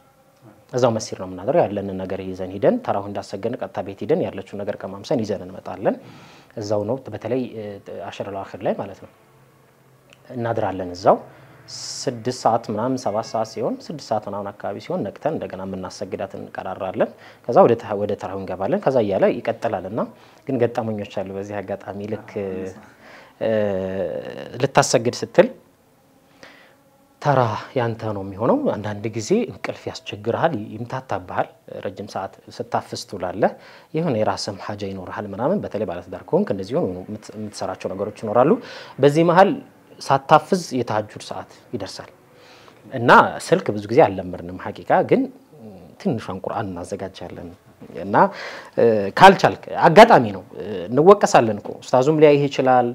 እዛው መስጂድ ነው የምናድረው ያለን ነገር ይዘን ሄደን ተራዊህ እንዳሰገድን ቀጥታ ቤት ሄደን ያለችው ነገር ከማምሰን ይዘን እንመጣለን እዛው ነው በተለይ አሸረል አኺር ላይ ማለት ነው እናድራለን እዛው 6 ሰዓት ምናምን 7 ሰዓት ሲሆን 6 ሰዓት ምናምን አካባቢ ሲሆን ነቅተን እንደገና እናሰግዳትን እንቀራራለን ከዛ ወደ ተራዊህ እንገባለን ከዛ ያለ ይቀጥላልና ግን ገጠመኞች አሉ በዚህ አጋጣሚ ልክ ልታሰግድ ስትል ተራ ያንተ ነው የሚሆነው አንዳንድ ጊዜ እንቅልፍ ያስቸግራል ይምታታብሃል ረጅም ሰዓት ስታፍስ ትውላለህ የሆነ የራስም ሐጃ ይኖርሃል ምናምን በተለይ ባለ ትዳር ከሆንክ እንደዚህ ሆኖ የምትሰራቸው ነገሮች ይኖራሉ በዚህ መሃል ሳታፍዝ የተሐጁድ ሰዓት ይደርሳል እና ስልክ ብዙ ጊዜ አልለምርንም ሐቂቃ ግን ትንሿን ቁርአን እናዘጋጃለን እና ካልቻልክ አጋጣሚ ነው እንወቀሳለን እኮ ኡስታዙም ሊያይህ ይችላል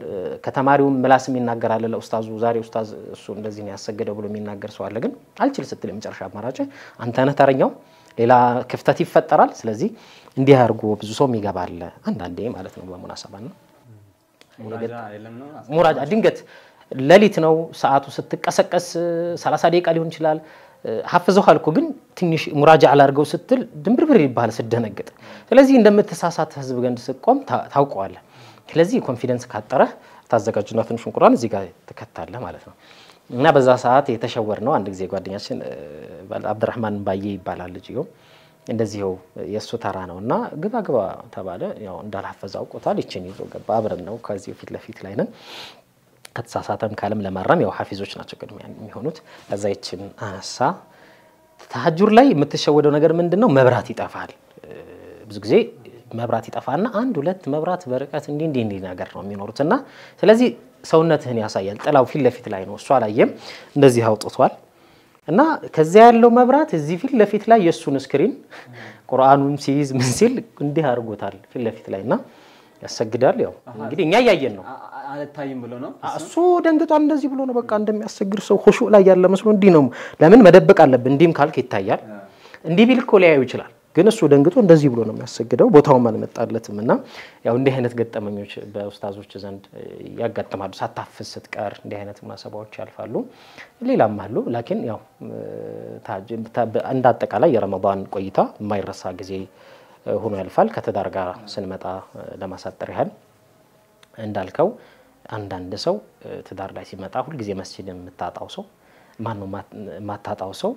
ከተማሪውም ምላስም ይናገራል ለኡስታዙ ዛሬ ኡስታዝ እሱ እንደዚህ ነው ያሰገደው ብሎ የሚናገር ሰው አለ ግን አልችል ስትል የመጨረሻ አማራጭ አንተ ነህ ተረኛው ሌላ ክፍተት ይፈጠራል ስለዚህ እንዲህ አድርጎ ብዙ ሰው ይገባል አንዳንዴ ማለት ነው በሙናሰባና ሙራጃ ድንገት ለሊት ነው ሰዓቱ ስትቀሰቀስ 30 ደቂቃ ሊሆን ይችላል ሐፍዘው አልኩ ግን ትንሽ ሙራጃ አላርገው ስትል ድምብርብር ይባል ስደነግጥ ስለዚህ እንደምትሳሳት ህዝብ ገንድ ስቆም ታውቀዋለህ ስለዚህ ኮንፊደንስ ካጠረህ ታዘጋጁና ትንሹን ቁርአን እዚህ ጋር ተከታለ ማለት ነው እና በዛ ሰዓት የተሸወር ነው አንድ ጊዜ ጓደኛችን አብዱራህማን ባዬ ይባላል ልጅዮ እንደዚህው የሱ ተራ ነውና ግባ ተባለ ያው እንዳልሐፈዛው ቆታል ይችን ይዞ ገባ አብረን ነው ከዚህ ፊት ለፊት ላይ ነን ከተሳሳተም ካለም ለማራም ያው ሐፊዞች ናቸው ቅድሚያ የሚሆኑት ከዛ ይችን አሳ ተሐጁድ ላይ የምትሸወደው ነገር ምንድነው መብራት ይጠፋል ብዙ ጊዜ መብራት ይጠፋና አንድ ሁለት መብራት በርቀት እንዲህ ነገር ነው የሚኖሩትና ስለዚህ ሰውነትህን ያሳያል ጥላው ፊት ለፊት ላይ ነው እሷ ላይም እንደዚህ አውጥቷል እና ከዛ ያለው መብራት እዚህ ፊት ለፊት ላይ የሱን ስክሪን ቁርአኑን ሲይዝ ምን ሲል እንዲህ አርጎታል ፊት ለፊት ላይና ያሰግዳል ያው እንግዲህ እኛ ያያየን ነው አልታይም ብሎ ነው እሱ ደንግጧል እንደዚህ ብሎ ነው በቃ እንደሚያሰግድ ሰው ኹሹዕ ላይ ያለ መስሎ እንዲህ ነው ለምን መደበቅ አለብን እንዲህም ካልክ ይታያል እንዲህ ቢል እኮ ሊያዩ ይችላል ግን እሱ ደንግጦ እንደዚህ ብሎ ነው የሚያሰግደው ቦታውም አልመጣለትምና ያው እንዲህ አይነት ገጠመኞች በኡስታዞች ዘንድ ያጋጥማሉ ሳታፍስ ስትቀር እንዲህ አይነት ሙናሰባዎች ያልፋሉ ሌላም አሉ ላኪን ያው እንደ አጠቃላይ የረመዳን ቆይታ የማይረሳ ጊዜ ሆኖ ያልፋል ከተዳር ጋር ስንመጣ ለማሳጠር ያህል እንዳልከው አንዳንድ ሰው ትዳር ላይ ሲመጣ ሁሉ ጊዜ መስጂድ የምታጣው ሰው ማን ነው ማታጣው ሰው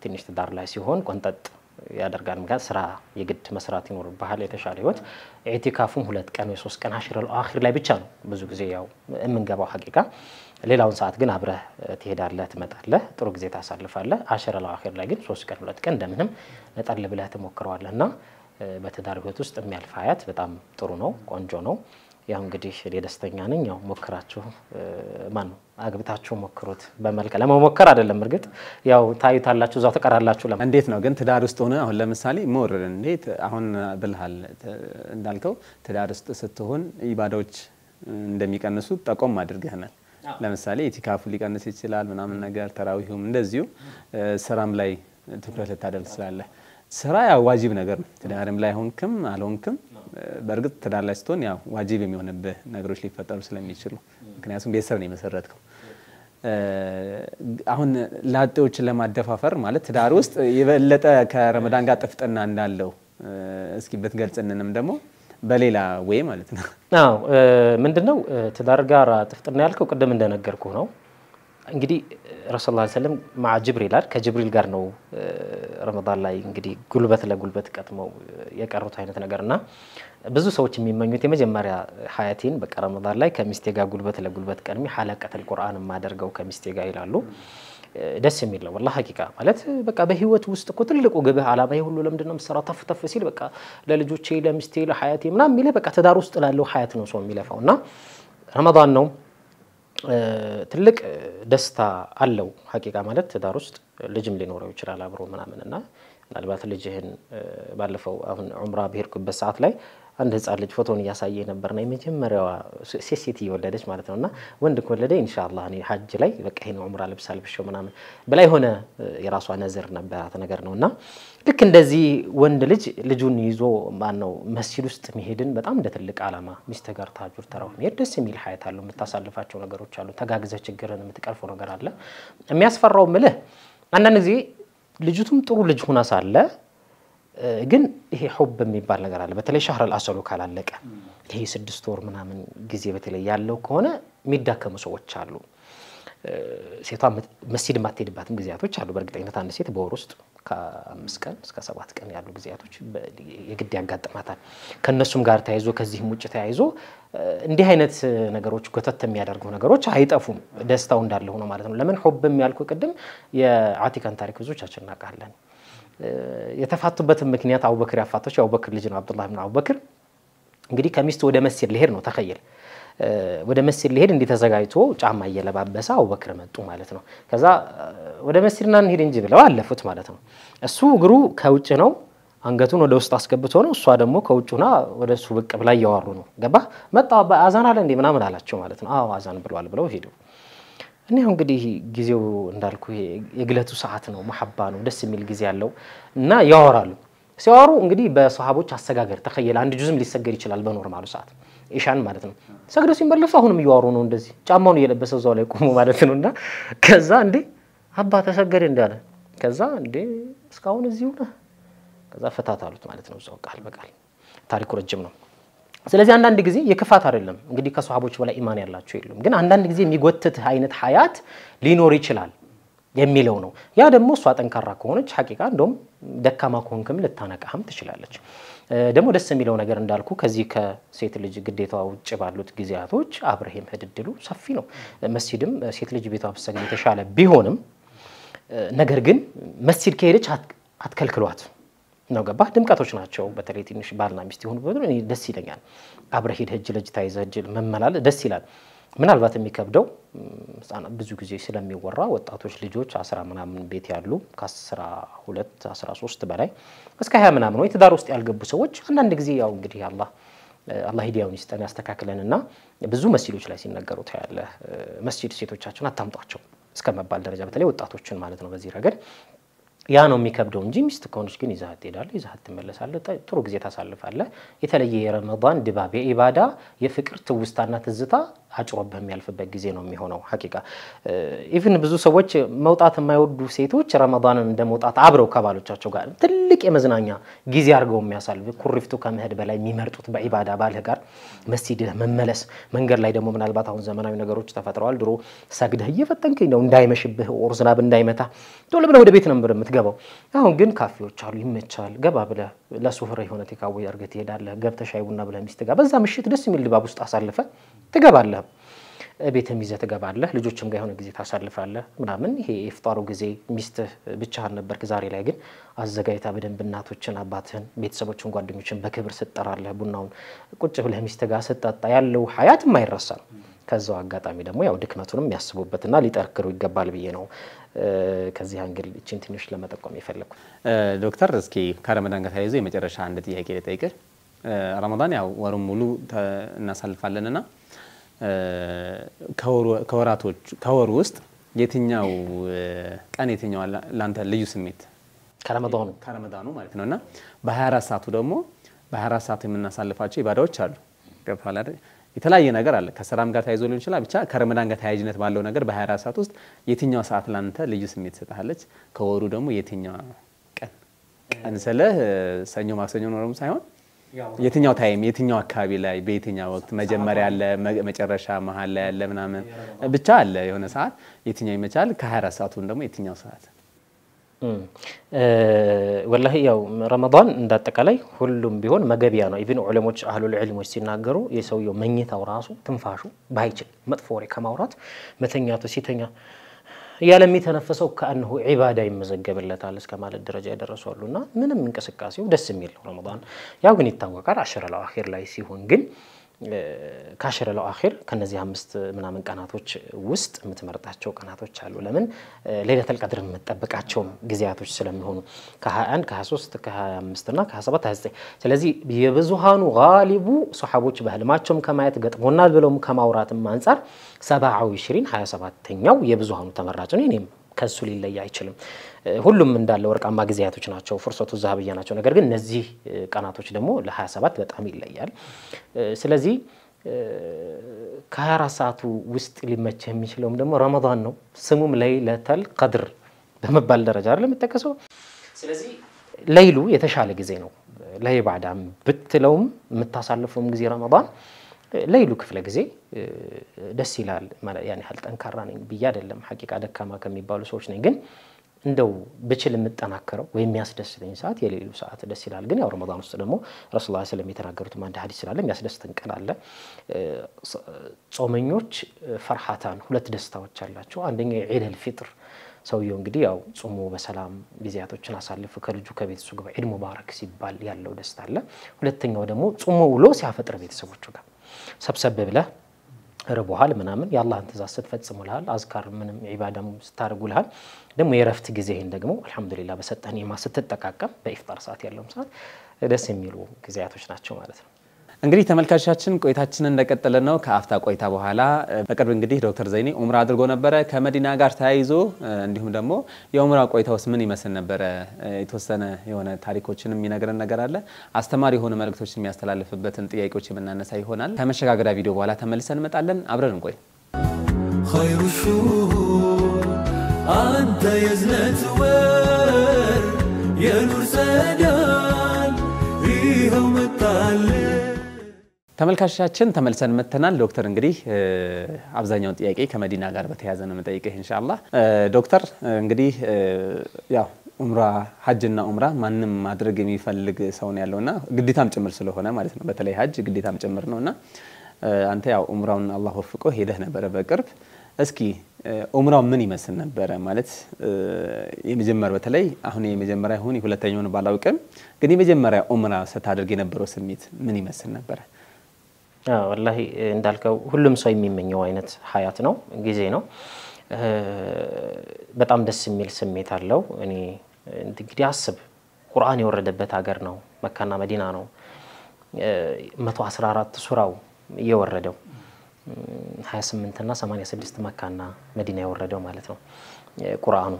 ትንሽ ትዳር ላይ ሲሆን ቆንጠጥ ያደርጋል ምክንያት ስራ የግድ መስራት ይኖርብሃል የተሻለ ህይወት ኢዕቲካፉም 2 ቀን ወይ 3 ቀን አሽረል አኺር ላይ ብቻ ነው ብዙ ጊዜ ያው የምንገባው ሐቂቃ ሌላውን ሰዓት ግን አብረህ ትሄዳለህ ትመጣለህ ጥሩ ጊዜ ታሳልፋለህ አሽረል አኺር ላይ ግን 3 ቀን 2 ቀን እንደምንም ነጣል ብለህ ተሞክረዋለህና በትዳር ህይወት ውስጥ የሚያልፍ ሀያት በጣም ጥሩ ነው ቆንጆ ነው ያው እንግዲህ ደስተኛ ነኝ ያው ሞክራችሁ ማን ነው አግብታችሁ ሞክሩት በመልከ ለመሞከር አይደለም እርግጥ ያው ታዩታላችሁ ዛው ተቀራላችሁ እንዴት ነው ግን ትዳር ውስጥ ሆነ አሁን ለምሳሌ ሞር እንዴት አሁን ብልሃል እንዳልከው ትዳር ውስጥ ስትሆን ኢባዳዎች እንደሚቀንሱ ጠቆም አድርገናል ለምሳሌ ኢቲካፉ ሊቀንስ ይችላል ምናምን ነገር ተራዊሁም እንደዚሁ ስራም ላይ ትኩረት ልታደርግ ስላለ ስራ ያው ዋጅብ ነገር ነው ትዳርም ላይ ሆንክም አልሆንክም በርግጥ ትዳር ላይ ስትሆን ያው ዋጅብ የሚሆንብህ ነገሮች ሊፈጠሩ ስለሚችሉ ምክንያቱም ቤተሰብ ነው የመሰረትከው አሁን ላጤዎችን ለማደፋፈር ማለት ትዳር ውስጥ የበለጠ ከረመዳን ጋር ጥፍጥና እንዳለው እስኪ በትገልጽንንም ደግሞ በሌላ ወይ ማለት ነው አዎ ምንድነው ትዳር ጋር ጥፍጥና ያልከው ቀደም እንደነገርኩ ነው እንግዲህ ረሱላህ ሰለላሁ ዐለይሂ ወሰለም مع ጅብሪል ከጅብሪል ጋር ነው ረመዳን ላይ እንግዲህ ጉልበት ለጉልበት ቀጥመው የቀሩት አይነት ነገርና ብዙ ሰዎች የሚመኙት የመጀመሪያ ሀያቲን በቃ ረመዳን ላይ ከሚስቴ ጋር ጉልበት ለጉልበት ቀድሚ ሐለቀተል ቁርአን ማደርገው ከሚስቴ ጋር ይላሉ ደስ የሚል ነው والله ሐቂቃ ማለት በቃ በህይወት ውስጥ እኮ ትልቁ ግብህ አላማ ይሁሉ ለምንድነው መስራው ተፍተፍ ሲል በቃ ለልጆቼ ለሚስቴ ለሀያቴ ምናምን የሚለ በቃ ትዳር ውስጥ ላለው ሀያት ነው ሰው የሚለፋውና ረመዳን ነው ትልቅ ደስታ አለው ሐቂቃ ማለት ትዳር ውስጥ ልጅም ሊኖረው ይችላል አብሮ ምናምንና ምናልባት ልጅህን ባለፈው አሁን ዑምራ በሄድኩበት ሰዓት ላይ አንድ ህፃን ልጅ ፎቶን ያሳየ ነበርና የመጀመሪያዋ ሴሲቲ ወለደች ማለት ነውና ወንድ ወለደ ኢንሻአላህ እኔ ሐጅ ላይ በቃ ይሄን ዑምራ ልብሳልብሽው ምናምን በላይ ሆነ የራሷ ነዝር ነበራት ነገር ነውና ልክ እንደዚህ ወንድ ልጅ ልጁን ይዞ ማን ነው መስጂድ ውስጥ መሄድን በጣም እንደ ትልቅ አላማ ሚስት ጋር ታጁር ተራው መሄድ ደስ የሚል ሀያት አለው የምታሳልፋቸው ነገሮች አሉ ተጋግዘህ ችግርን የምትቀርፈው ነገር አለ የሚያስፈራው ምልህ አንዳንድ ጊዜ ልጅቱም ጥሩ ልጅ ሆና ሳለ ግን ይሄ ሑብ የሚባል ነገር አለ በተለይ ሻህር አልአስሉ ካላለቀ ይሄ 6 ወር ምናምን ጊዜ በተለይ ያለው ከሆነ የሚዳከሙ ሰዎች አሉ ሴቷ መስጂድ ማትሄድባትም ጊዜያቶች አሉ በእርግጠኝነት አንድ ሴት በወር ውስጥ ከ5 ቀን እስከ 7 ቀን ያሉ ጊዜያቶች የግድ ያጋጥማታል ከነሱም ጋር ተያይዞ ከዚህም ውጭ ተያይዞ እንዲህ አይነት ነገሮች ጎተት የሚያደርጉ ነገሮች አይጠፉም ደስታው እንዳለ ሆኖ ማለት ነው ለምን ሑብም ያልኩ ቀደም የአቲካን ታሪክ ብዙዎቻችን እናውቃለን የተፋቱበት ምክንያት አቡበክር ያፋቶች አቡበክር ልጅ ነው አብዱላህ ኢብኑ አቡበክር እንግዲህ ከሚስቱ ወደ መስጂድ ሊሄድ ነው ተኸየል ወደ መስጂድ ሊሄድ እንዲተዘጋጅቶ ጫማ እየለባበሰ አቡበክር መጡ ማለት ነው ከዛ ወደ መስጂድና እንሄድ እንጂ ብለው አለፉት ማለት ነው እሱ እግሩ ከውጭ ነው አንገቱን ወደ ውስጥ አስገብቶ ነው እሷ ደግሞ ከውጭና ወደሱ ብቅ ብላ ያወሩ ነው ገባ መጣ አዛን አለ እንዴ ምናምን አላቸው ማለት ነው አዎ አዛን ብለዋል ብለው ሄዱ እኔ እንግዲህ ጊዜው እንዳልኩ የግለቱ ሰዓት ነው መሐባ ነው ደስ የሚል ጊዜ ያለው እና ያወራሉ ሲያወሩ እንግዲህ በሷሃቦች አሰጋገር ተኸየለ አንድ ጁዝም ሊሰገድ ይችላል በኖርማሉ ሰዓት ኢሻን ማለት ነው ሰግደው ሲመለሱ አሁንም ያወሩ ነው እንደዚህ ጫማውን እየለበሰው ዛው ላይ ቆሞ ማለት ነውና ከዛ እንዴ አባ ተሰገደ እንዳለ ከዛ እንዴ እስካሁን እዚሁ ነው ከዛ ፈታታሉት ማለት ነው ዛው ቃል በቃል ታሪኩ ረጅም ነው ስለዚህ አንዳንድ ጊዜ የክፋት አይደለም እንግዲህ ከሷሃቦች በላይ ኢማን ያላቸው የሉም ግን አንዳንድ ጊዜ የሚጎትት አይነት ሀያት ሊኖር ይችላል የሚለው ነው ያ ደግሞ እሷ ጠንካራ ከሆነች ሐቂቃ እንደውም ደካማ ከሆንክም ልታነቃህም ትችላለች ደግሞ ደስ የሚለው ነገር እንዳልኩ ከዚህ ከሴት ልጅ ግዴታው ውጭ ባሉት ጊዜያቶች አብረህም ህድድሉ ሰፊ ነው መስጂድም ሴት ልጅ ቤቷ በሰገድ የተሻለ ቢሆንም ነገር ግን መስጂድ ከሄደች አትከልክሏት ነው ገባህ ድምቀቶች ናቸው በተለይ ትንሽ ባልና ሚስት ይሁን በደረጃ እኔ ደስ ይለኛል አብረህ ሄደህ እጅ ለእጅ ታይዘህ እጅ መመላለስ ደስ ይላል ምናልባት የሚከብደው ብዙ ጊዜ ስለሚወራ ወጣቶች ልጆች 10 ምናምን ቤት ያሉ ከ12 13 በላይ እስከ 20 ምናምን ወይ ትዳር ውስጥ ያልገቡ ሰዎች አንዳንድ ጊዜ ያው እንግዲህ አላህ ሂዳያውን ይስጠን ያስተካክለንና ብዙ መስጂዶች ላይ ሲነገሩ ታያለ መስጂድ ሴቶቻችን አታምጧቸው እስከመባል ደረጃ በተለይ ወጣቶችን ማለት ነው በዚህ ረገድ ያ ነው የሚከብደው እንጂ ሚስት ከሆነች ግን ይዛት ትሄዳለህ ይዛት ትመለሳለህ ጥሩ ጊዜ ታሳልፋለህ የተለየ የረመዳን ድባብ የኢባዳ የፍቅር ትውስታና ትዝታ አጭሮብህ የሚያልፍበት ጊዜ ነው የሚሆነው ሐቂቃ ኢቭን ብዙ ሰዎች መውጣት የማይወዱ ሴቶች ረመዳንን እንደመውጣት አብረው ከባሎቻቸው ጋር ትልቅ የመዝናኛ ጊዜ አድርገው የሚያሳልፉ ኩሪፍቱ ከመሄድ በላይ የሚመርጡት በኢባዳ ባልህ ጋር መስጂድ መመለስ መንገድ ላይ ደግሞ ምናልባት አሁን ዘመናዊ ነገሮች ተፈጥረዋል ድሮ ሰግደህ እየፈጠንከኝ ነው እንዳይመሽብህ ኦር ዝናብ እንዳይመታ ቶሎ ብለህ ወደ ቤት ነው የምትገባው አሁን ግን ካፌዎች አሉ ይመቻል ገባ ብለህ ለሱፍራ የሆነ ተካው ያርገህ ትሄዳለህ ገብተህ ሻይ ቡና ብለህ ሚስት ጋር በዛ ምሽት ደስ የሚል ድባብ ውስጥ አሳልፈ ትገባለህ ቤተም ይዘህ ትገባለህ ልጆችም ጋር የሆነ ጊዜ ታሳልፋለህ ምናምን ይሄ ኢፍጣሩ ጊዜ ሚስት ብቻህን ነበርክ ዛሬ ላይ ግን አዘጋጅታ በደንብ እናቶችን አባትህን ቤተሰቦችን ጓደኞችን በክብር ስትጠራለህ ቡናውን ቁጭ ብለህ ሚስት ጋር ስትጠጣ ያለው ሐያት የማይረሳ ነው ከዛው አጋጣሚ ደግሞ ያው ድክመቱንም ያስቡበትና ሊጠርክሩ ይገባል ብዬ ነው ከዚህ አንግል እቺን ትንሽ ለመጠቆም ይፈልኩ ዶክተር እስኪ ከረመዳን ጋር ተያይዞ የመጨረሻ አንድ ጥያቄ ልጠይቅህ ረመዳን ያው ወሩን ሙሉ እናሳልፋለንና ከወሩ ውስጥ የትኛው ቀን የትኛው ላንተ ልዩ ስሜት ከረመዳኑ ማለት ነውና በ24 ሰዓቱ ደግሞ በ24 ሰዓት የምናሳልፋቸው ኢባዳዎች አሉ ገብቷል አይደል የተለያየ ነገር አለ ከሰላም ጋር ተያይዞ ሊሆን ይችላል ብቻ ከረመዳን ጋር ተያያዥነት ባለው ነገር በ24 ሰዓት ውስጥ የትኛው ሰዓት ላንተ ልዩ ስሜት ሰጣለች ከወሩ ደግሞ የትኛው ቀን ሰለህ ሰኞ ማክሰኞ ነው ሳይሆን የትኛው ታይም የትኛው አካባቢ ላይ በየትኛው ወቅት መጀመሪያ አለ መጨረሻ መሃል ላይ አለ ምናምን ብቻ አለ የሆነ ሰዓት የትኛው ይመቻል ከ24 ሰዓቱን ደግሞ የትኛው ሰዓት والله ያው ረመዳን እንዳጠቃላይ ሁሉም ቢሆን መገቢያ ነው ኢቭን ዑለሞች አህሉል ዒልሞች ሲናገሩ የሰውየው መኝታው ራሱ ትንፋሹ ባይችል መጥፎ ወሬ ከማውራት መተኛቱ ሲተኛ ያለም የተነፈሰው ከአንሁ ዒባዳ ይመዘገብለታል እስከማለት ደረጃ ያደረሱአሉና ምንም እንቅስቃሴው ደስ የሚል ነው ረመዳን ያው ግን ይታወቃል አሽረ ለአኺር ላይ ሲሆን ግን ካሽረ ለአኺር ከነዚህ 5 ምናምን ቀናቶች ውስጥ የምትመርጣቸው ቀናቶች አሉ ለምን ለይለተል ቀድር መጠበቃቸው ጊዜያቶች ስለሚሆኑ ከ21 ከ23 ከ25 እና ከ27 29 ስለዚህ የብዙሃኑ ጋሊቡ ሱሐቦች በህልማቸውም ከማየት ገጥሞናል ብለውም ከማውራትም አንፃር 27 27ኛው የብዙሃኑ ተመራጭ ነው እኔም ከሱ ሊለይ አይችልም ሁሉም እንዳለ ወርቃማ ጊዜያቶች ናቸው ፍርሰቱ ዛብያ ናቸው ነገር ግን እነዚህ ቀናቶች ደግሞ ለ27 በጣም ይለያል ስለዚህ ከ24 ሰዓቱ ውስጥ ሊመቸህ የሚችለውም ደግሞ ረመዳን ነው ስሙም ለይለተል ቀድር በመባል ደረጃ አይደለም ተከሰው ስለዚህ ለይሉ የተሻለ ጊዜ ነው ለኢባዳም ብትለውም የምታሳልፈውም ጊዜ ረመዳን ለይሉ ክፍለ ጊዜ ደስ ይላል ማለት ያኔ ሐል ጠንካራ ነኝ ብዬ አይደለም ሐቂቃ ደካማ ከሚባሉ ሰዎች ነኝ ግን እንደው በችል የምጠናከረው ወይ የሚያስደስተኝ ሰዓት የሌሉ ሰዓት ደስ ይላል ግን ያው ረመዳን ውስጥ ደግሞ ረሱላህ ሰለላሁ ዐለይሂ ወሰለም የተናገሩት አንድ ሐዲስ ስላለ የሚያስደስተን ቀን አለ ጾመኞች ፈርሃታን ሁለት ደስታዎች አላቸው አንደኛው የዒድ አልፊጥር ሰውየው እንግዲህ ያው ጾሙ በሰላም ጊዜያቶችን አሳልፎ ከልጁ ከቤተሰቡ ጋር ዒድ ሙባረክ ሲባል ያለው ደስታ አለ ሁለተኛው ደግሞ ጾሙ ውሎ ሲያፈጥር ቤተሰቦቹ ጋር ሰብሰብ ብለህ ረቡሃል ምናምን ያላህን ትእዛዝ ስትፈጽሙልሃል አዝካር ምንም ኢባዳም ስታርጉልሃል ደግሞ የረፍት ጊዜህን ደግሞ አልহামዱሊላህ በሰጠን ኢማ ስትጠቃቀም በኢፍጣር ሰዓት ያለው ሰዓት ደስ የሚሉ ጊዜያቶች ናቸው ማለት ነው እንግዲህ ተመልካቾቻችን ቆይታችንን እንደቀጠለ ነው ከአፍታ ቆይታ በኋላ በቅርብ እንግዲህ ዶክተር ዘይኔ ኡምራ አድርጎ ነበር ከመዲና ጋር ተያይዞ እንዲሁም ደግሞ የኡምራ ቆይታውስ ምን ይመስል ነበር የተወሰነ የሆነ ታሪኮችንም የሚነግረን ነገር አለ አስተማሪ የሆነ መልእክቶችን የሚያስተላልፍበትን ጥያቄዎች የምናነሳ ይሆናል ከመሸጋገሪያ ቪዲዮ በኋላ ተመልሰን እንመጣለን አብረን እንቆይ خير الشهور أنت يزنة ور يا نور سدان فيها ومتعلق ተመልካቾቻችን ተመልሰን መተናል ዶክተር እንግዲህ አብዛኛው ጥያቄ ከመዲና ጋር በተያያዘ ነው መጠይቀህ ኢንሻአላህ ዶክተር እንግዲህ ያው ኡምራ ሐጅና ኡምራ ማንንም ማድረግ የሚፈልግ ሰው ነው ያለውና ግዴታም ጭምር ስለሆነ ማለት ነው በተለይ ሐጅ ግዴታም ጭምር ነውና አንተ ያው ኡምራውን አላህ ወፍቆ ሄደህ ነበር በቅርብ እስኪ ኡምራው ምን ይመስል ነበር ማለት የመጀመሪያው በተለይ አሁን የመጀመሪያው ሆነ ሁለተኛውን ባላውቅም ግን የመጀመሪያው ኡምራ ስታደርግ የነበረው ስሜት ምን ይመስል ነበር? والله እንዳልከው ሁሉም ሰው የሚመኘው አይነት ሀያት ነው ጊዜ ነው በጣም ደስ የሚል ስሜት አለው እኔ እንግዲህ አስብ ቁርአን የወረደበት ሀገር ነው መካና መዲና ነው 114 ሱራው የወረደው 28 እና 86 መካና መዲና የወረደው ማለት ነው ቁርአኑ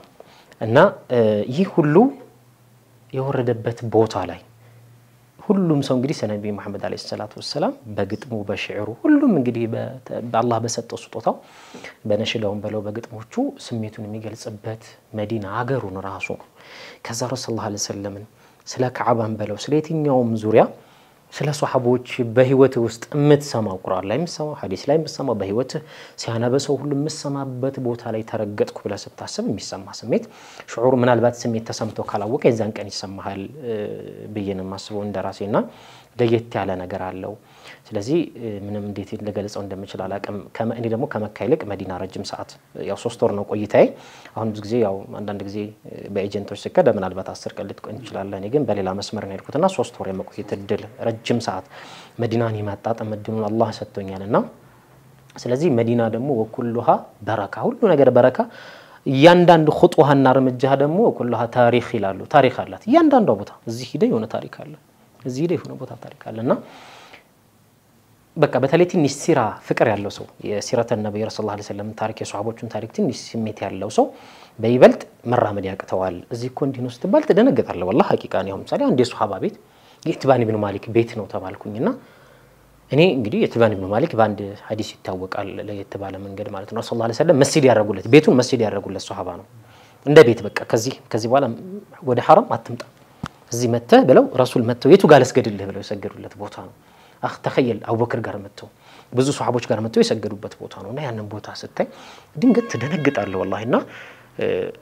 እና ይህ ሁሉ የወረደበት ቦታ ላይ ሁሉም ሰው እንግዲህ ሰነቢ መሐመድ አለይሂ ሰላቱ ወሰለም በግጥሙ በሽዕሩ ሁሉም እንግዲህ በአላህ በሰጠው ስጦታው በነሽዳውን በለው በግጥሞቹ ስሜቱን የሚገልጽበት መዲና ሀገሩን ራሱ ከዛ ረሱላህ ሰለላሁ ዐለይሂ ወሰለም ስለ ከዓባን በለው ስለ የትኛውም ዙሪያ ስለ ሱሐቦች በህይወት ውስጥ የምትሰማው ቁርአን ላይ የምትሰማው ሐዲስ ላይ የምትሰማው በህይወት ሲያነበሰው ሁሉ የምትሰማበት ቦታ ላይ ተረገጥኩ ብለ ስታስብ የሚሰማ ስሜት ሽዑር ምናልባት ስሜት ተሰምቶ ካላወቀ የዛን ቀን ይሰማሃል በየነም ማስበው እንደራሴና ለየት ያለ ነገር አለው ስለዚህ ምንም እንዴት ለገለጸው እንደምችል አላቀም ከመእኔ ደግሞ ከመካ ይልቅ መዲና ረጅም ሰዓት ያው 3 ወር ነው ቆይታዬ አሁን ብዙ ጊዜ ያው አንዳንድ ጊዜ በኤጀንቶች ስከደ ምናልባት 10 ቀን ልትቆይ ይችላል እኔ ግን በሌላ መስመር ነው ያልኩትና 3 ወር የመቆየት እድል ረጅም ሰዓት መዲናን ይማጣጣም እድሉን አላህ ሰጥቶኛልና ስለዚህ መዲና ደግሞ ወኩሉሃ በረካ ሁሉ ነገር በረካ ያንዳንዱ ኹጥዋና እርምጃ ደግሞ ወኩሉሃ ታሪክ ይላሉ ታሪክ አላት ያንዳንዱ ቦታ እዚህ ሄደ የሆነ ታሪክ አለ እዚህ ሄደ የሆነ ቦታ ታሪክ አለና በቃ በተለይ ትንሽ ሲራ ፍቅር ያለው ሰው የሲራተ ነብዩ ሰለላሁ ዐለይሂ ወሰለም ታሪክ የሱሐቦቹን ታሪክ ትንሽ ስሜት ያለው ሰው በይበልጥ መራመድ ያቅተዋል እዚህ ኮንቲኒውስ ተባል ተደነገጣለህ والله ሐቂቃ ነው ምሳሌ አንድ የሱሐባ ቤት የኢትባን ኢብኑ ማሊክ ቤት ነው ተባልኩኝና እኔ እንግዲህ የኢትባን ኢብኑ ማሊክ ባንድ ሐዲስ ይታወቃል ለየተባለ መንገድ ማለት ነው ሰለላሁ ዐለይሂ ወሰለም መስጂድ ያረጉለት ቤቱን መስጂድ ያረጉለት ሱሐባ ነው እንደ ቤት በቃ ከዚህ በኋላ ወደ حرم አትምጣ እዚህ መተ ብለው ረሱል መተው የቱ ጋር ለስገድልህ ብለው የሰገዱለት ቦታ ነው አህ ተخيل አቡበክር ጋር መተው ብዙ ሱሐቦች ጋር መተው የሰገዱበት ቦታ ነውና ያንን ቦታ ስታይ ድንገት ተደነግጣለህ واللهና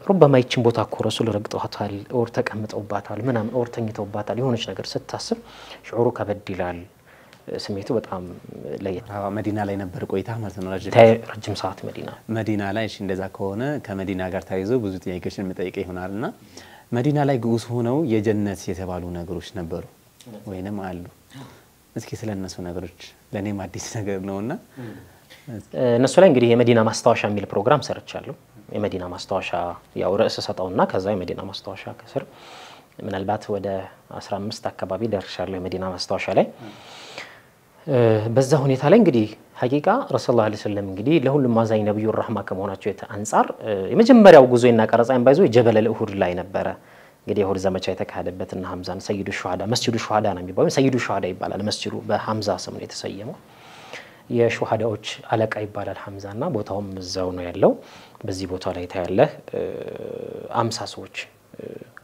ربما ይችን ቦታ እኮ ረሱል ረግጠዋታል ኦር ተቀምጠውባታል ምናምን ኦር ተኝተውባታል የሆነች ነገር ስታስብ ሽዑሩ ከበድላል ስሜቱ በጣም ለየት መዲና ላይ ነበር ቆይታ ማለት ነው ረጅም ሰዓት መዲና ላይ እሺ እንደዛ ከሆነ ከመዲና ጋር ታይዞ ብዙ ጥያቄዎችን መጠየቅ ይሆናልና መዲና ላይ ግኡስ ሆነው የጀነት የተባሉ ነገሮች ነበሩ ወይንም አሉ እስኪ ስለነሱ ነገሮች ለኔም አዲስ ነገር ነውና እነሱ ላይ እንግዲህ የመዲና ማስታወሻ የሚል ፕሮግራም ሰርቻለሁ የመዲና ማስታወሻ ያው ርዕስ ሰጣውና ከዛ የመዲና ማስታወሻ ከስር ምናልባት ወደ 15 አካባቢ ደርሻለሁ የመዲና ማስታወሻ ላይ በዛ ሁኔታ ላይ እንግዲህ ሐቂቃ ረሱላህ ሰለላሁ ዐለይሂ ወሰለም እንግዲህ ለሁሉም ማዛኝ ነብዩ ረህማ ከመሆናቸው አንፃር የመጀመሪያው ጉዞና ቀረጻን ባይዞ ጀበል አልኡሁድ ላይ ነበረ እንግዲህ የኡሁድ ዘመቻ የተካሄደበትና ሐምዛን ሰይዱ ሹሃዳ መስጂዱ ሹሃዳ ነው የሚባለው ሰይዱ ሹሃዳ ይባላል መስጂዱ በሐምዛ ስም ነው የተሰየመው የሹሃዳዎች አለቃ ይባላል ሐምዛና ቦታውም እዛው ነው ያለው በዚህ ቦታ ላይ ታያለህ 50 ሰዎች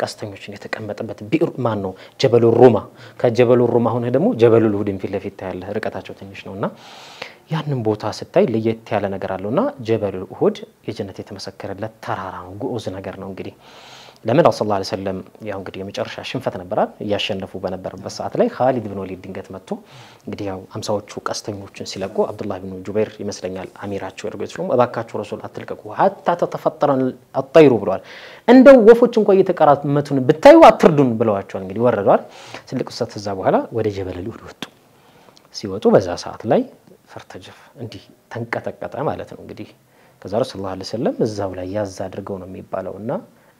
ቀስተኞችን የተቀመጠበት ቢር ማን ነው ጀበሉ ሩማ ከጀበሉ ሩማ ሆነ ደግሞ ጀበሉ ልሁድን ፊት ለፊት ታያለህ ርቀታቸው ትንሽ ነውና ያንን ቦታ ስታይ ለየት ያለ ነገር አለውና ጀበሉ ልሁድ የጀነት የተመሰከረለት ተራራ ነው ጉኡዝ ነገር ነው እንግዲህ ለምን ረሱላህ ሰለላሁ ዐለይሂ ወሰለም ያው እንግዲህ የመጨረሻ ሽንፈት ነበራል ያሸነፉ በነበረበት ሰዓት ላይ ኻሊድ ኢብኑ ወሊድ ድንገት መጥቶ እንግዲህ ያው 50ዎቹ ቀስተኞችን ሲለቁ አብዱላህ ኢብኑ ጁበይር ይመስለኛል አሚራቸው እርግጥው እባካችሁ ረሱል አትልቀቁ hatta ተተፈጠረን الطير ብለዋል እንደው ወፎች እንኳን እየተቀራመቱን ብታዩ አትርዱን ብለዋቸው እንግዲህ ወረዷል ትልቅ ሰዓት ተዛ በኋላ ወደ ጀበል ልሁድ ወጡ ሲወጡ በዛ ሰዓት ላይ ፈርተጀፍ እንዲህ ተንቀጠቀጠ ማለት ነው እንግዲህ ከዛ ረሱላህ ሰለላሁ ዐለይሂ ወሰለም እዛው ላይ ያዝ አድርገው ነው የሚባለውና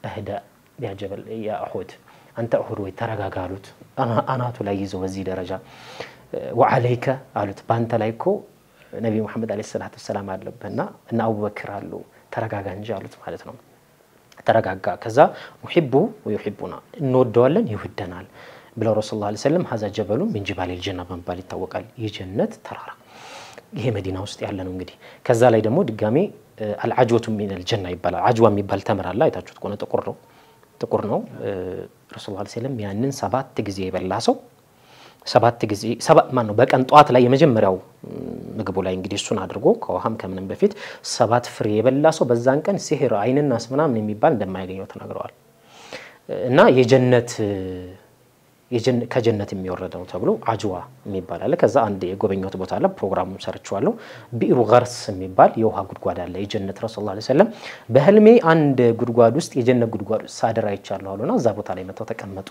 اهدأ يا جبل يا أحد أنت أحد ويترجعلوت أنا تلاقيه بزي درجة وعليك قالت بانت لايكو نبي محمد عليه الصلاة والسلام على بنا إن أبو بكر قالوا ترجع جالوت مالتنا ترجع كذا نحبه ويحبنا نودولا يودنا بلا رسول الله عليه وسلم هذا جبل من جبال الجنة من بالي توكل يجنة ترارا هي مدينة وسط يعلنون قدي كذا لا يدمو دقامي العجوة من الجنة يبلا عجوة ميبال تمر الله يتاجو تكون تقرنو رسول الله عليه وسلم يعني سبات تجزي يبلاسو سبات تجزي سبات مانو بك أن طاعت لا يمجمروا مقبولا إنجليز سون هدرجو كوهم كمن بفيت سبات فري يبلاسو بزان كان سحر عين الناس منا من ميبال دم ما يجيو تناقرال نا يجنة ከጀነት የሚወረደው ተብሎ አጅዋ የሚባል አለ ከዛ አንድ የጎበኛው ቦታ አለ ፕሮግራም ሰርቻለሁ ቢሩ ገርስ የሚባል የውሃ ጉድጓድ አለ የጀነት ረሱላህ ሰለላሁ ዐለይሂ ወሰለም በህልሜ አንድ ጉድጓድ ውስጥ የጀነት ጉድጓድ ሳደራ ይቻላል አሉና እዛ ቦታ ላይ መተው ተቀመጡ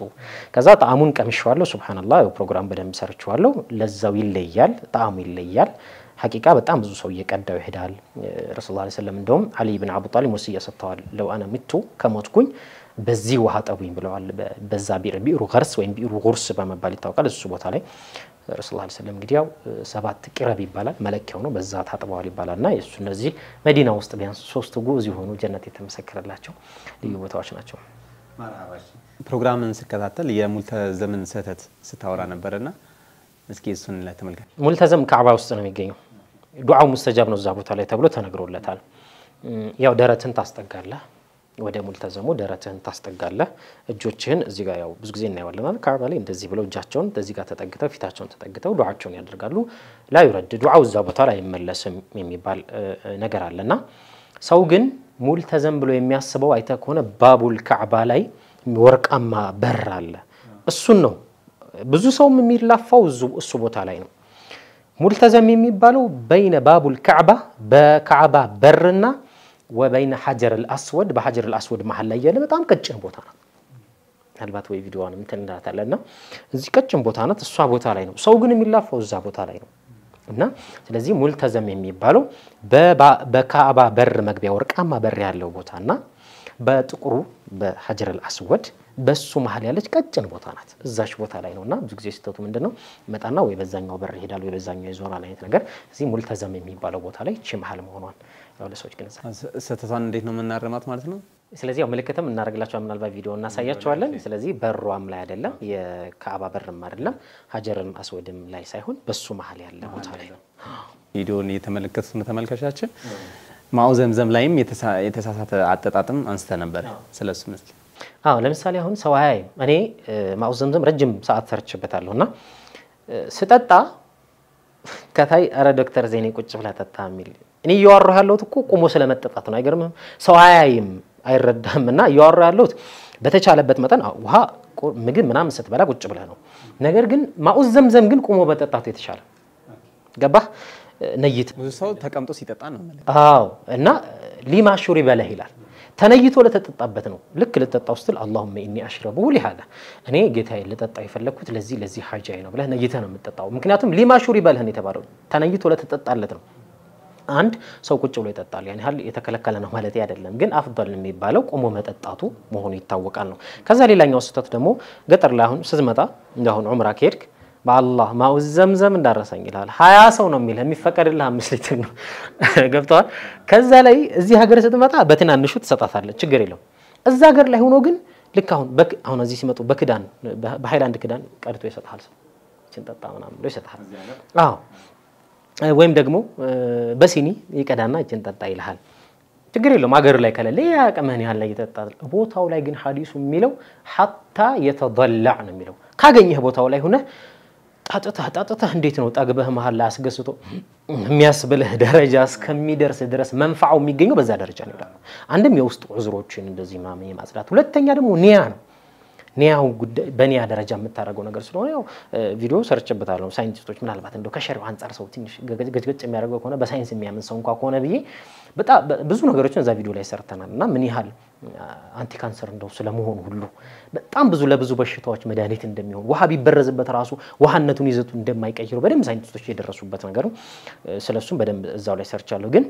ከዛ ጣዕሙን ቀምሼዋለሁ ሱብሃንአላህ ፕሮግራም በደንብ ሰርቻለሁ ለዛው ይለያል ጣዕሙ ይለያል ሐቂቃ በጣም ብዙ ሰው እየቀዳው ይሄዳል ረሱላህ ሰለላሁ ዐለይሂ ወሰለም እንደውም አሊ ኢብኑ አቡ ጣሊብ ወሲያ ሰጥተዋል ለው አና ሚቱ ከሞትኩኝ በዚህ ውሃ ጠቡኝ ብለዋል በዛ ቢሩ ገርስ ወይም ቢሩ ጉርስ በመባል ይታወቃል እሱ ቦታ ላይ ረሱላህ ሰለላሁ ዐለይሂ ወሰለም እንግዲህ ያው 7 ቂረብ ይባላል መለኪያው ነው በዛ ታጥበዋል ይባላልና እሱ እነዚህ መዲና ውስጥ ቢያንስ 3 ጉዝ ይሆኑ ጀነት የተመሰከረላቸው ልዩ ቦታዎች ናቸው ማራባሽ ፕሮግራምን ስከታተል የሙልተዘምን ሰተት ስታወራ ነበርና እስኪ እሱን ለተመልካች ሙልተዘም ካዕባ ውስጥ ነው የሚገኘው ዱዓው ሙስተጃብ ነው እዛ ቦታ ላይ ተብሎ ተነግሮለታል ያው ደረትን ታስጠጋለህ ወደ ሙልተዘሙ ደረትን ታስጠጋለህ እጆችህን እዚህ ጋር ያው ብዙ ጊዜ እናይዋለን ካዕባ ላይ እንደዚህ ብለው እጃቸውን እዚህ ጋር ተጠግተው ፊታቸውን ተጠግተው ዱዓቸውን ያደርጋሉ ላ ይረድ ዱዓው እዛ ቦታ ላይ ይመለስም የሚባል ነገር አለና ሰው ግን ሙልተዘም ብሎ የሚያስበው አይተ ከሆነ ባቡል ካዕባ ላይ ወርቃማ በር አለ እሱን ነው ብዙ ሰው የሚላፋው እሱ ቦታ ላይ ነው ሙልተዘም የሚባለው በይነ ባቡል ካዕባ በካዕባ በርና وبين حجر الأسود بحجر الأسود محل ياله በጣም ቀጭን ቦታ ነው አልባት ወይ ቪዲዮውን እንተንዳታለና እዚህ ቀጭን ቦታ ናት እሷ ቦታ ላይ ነው ሰው ግን የሚላፋው እዛ ቦታ ላይ ነው እና ስለዚህ ሙልተዘም የሚባለው በካዕባ በር መግቢያ ወርቃማ በር ያለው ቦታና በጥቁሩ በሐጀር الأسود በሱ መሃል ያለች ቀጭን ቦታ ናት እዛች ቦታ ላይ ነውና ብዙ ጊዜ ሲተቱ ምንድነው መጣና ወይ በዛኛው በር ይሄዳል ወይ በዛኛው ይዞራል አይነት ነገር እዚህ ሙልተዘም የሚባለው ቦታ ላይ እቺ መሃል መሆኗን ያው ለሰዎች ግን ሰተታን እንዴት ነው መናረማት ማለት ነው ስለዚህ ያው ምልክተም እናረጋላችሁ ምናልባት ቪዲዮ እናሳያችኋለን ስለዚህ በሩም ላይ አይደለም የካዕባ በርም አይደለም ሐጀር الأسودም ላይ ሳይሆን በሱ መሃል ያለ ቦታ ላይ ነው ቪዲዮን የተመለከቱት ተመልካቾቻችን ማው ዘምዘም ላይም የተሳሳተ አጠጣጥም አንስተ ነበር ስለሱ መስል ለምሳሌ አሁን ሰው አይ እኔ ማው ዘምዘም ረጅም ሰዓት ሰርችበታለሁና ስጠጣ ከታይ አረ ዶክተር ዜኔ ቁጭ ብላ ተጣ ሚል እኔ ያወራሁ ያለሁት እኮ ቆሞ ስለመጠጣት ነው አይገርምም ሰው አያይም አይረዳምና ያወራሁ ያለሁት በተቻለበት መጠን ውሃ ምግብ ምናምን ስትበላ ቁጭ ብለ ነው ነገር ግን ማው ዘምዘም ግን ቆሞ በጠጣቱ የተሻለ ገባ ነይት ብዙ ሰው ተቀምጦ ሲጠጣ ነው ማለት እና ሊማ ሹሪ በለህ ይላል ተነይቶ ለተጠጣበት ነው ልክ ለተጠጣው ስትል اللهم اني اشربه لهذا እኔ ጌታዬ ለተጠጣ ይፈልኩት ለዚህ ሐጃይ ነው ብለህ ነይተ ነው የምትጠጣው ምክንያቱም ሊማ ሹሪ በለህ ነው የተባለው ተነይቶ ለተጠጣለት ነው አንድ ሰው ቁጭ ብሎ ይጠጣል يعني hal የተከለከለ ነው ማለት አይደለም ግን አፍضل የሚባለው ቆሞ መጠጣቱ መሆኑ ይታወቃል ነው ከዛ ሌላኛው ስተት ደግሞ ገጠር ላይ አሁን ስዝመጣ እንደአሁን ዑምራ ከሄድክ በአላህ ማው ዘምዘም እንዳረሰኝ ይላል 20 ሰው ነው የሚል የሚፈቀድልህ 5 ሊትር ነው ገብቷል ከዛ ላይ እዚህ ሀገር ስትመጣ በትናንሹ ተሰጣታለ ችግር የለው እዛ ሀገር ላይ ሆኖ ግን ልክ አሁን እዚህ ሲመጡ በክዳን በሃይላንድ ክዳን ቀርቶ ይሰጣል ሰው ሲንጠጣ ምናምን ነው ይሰጣል ወይም ደግሞ በሲኒ ይቀዳና ይንጠጣ ይልሃል ችግር የለው ሀገር ላይ ከለለ ያቀመን ያለ ይተጣል ቦታው ላይ ግን ሐዲሱ የሚለው حتى يتضلع ነው የሚለው ካገኘህ ቦታው ላይ ሆነ ጣጣ እንዴት ነው ጣግበህ መሃል ላይ አስገስቶ የሚያስብልህ ደረጃ እስከሚደርስ ድረስ መንፋው የሚገኘው በዛ ደረጃ ነው ይላል አንድም የውስጥ ዑዝሮችን እንደዚህ ማጽዳት ሁለተኛ ደግሞ ኒያ ነው ኒያው በኒያ ደረጃ የምታረገው ነገር ስለሆነ ያው ቪዲዮ ሰርችበታለሁ ሳይንቲስቶች ምናልባት እንደው ከሸሪው አንፃር ሰው ትንሽ ገጭ የሚያደርገው ከሆነ በሳይንስ የሚያምን ሰው እንኳን ከሆነ ብዬ በጣም ብዙ ነገሮችን እዛ ቪዲዮ ላይ ሰርተናልና ምን ያህል አንቲ ካንሰር እንደው ስለመሆኑ ሁሉ በጣም ብዙ ለብዙ በሽታዎች መድኃኒት እንደሚሆን ውሃ ቢበረዝበት ራሱ ውሃነቱን ይዘቱ እንደማይቀይሩ በደንብ ሳይንቲስቶች የደረሱበት ነገር ስለሱም በደንብ እዛው ላይ ሰርቻለሁ ግን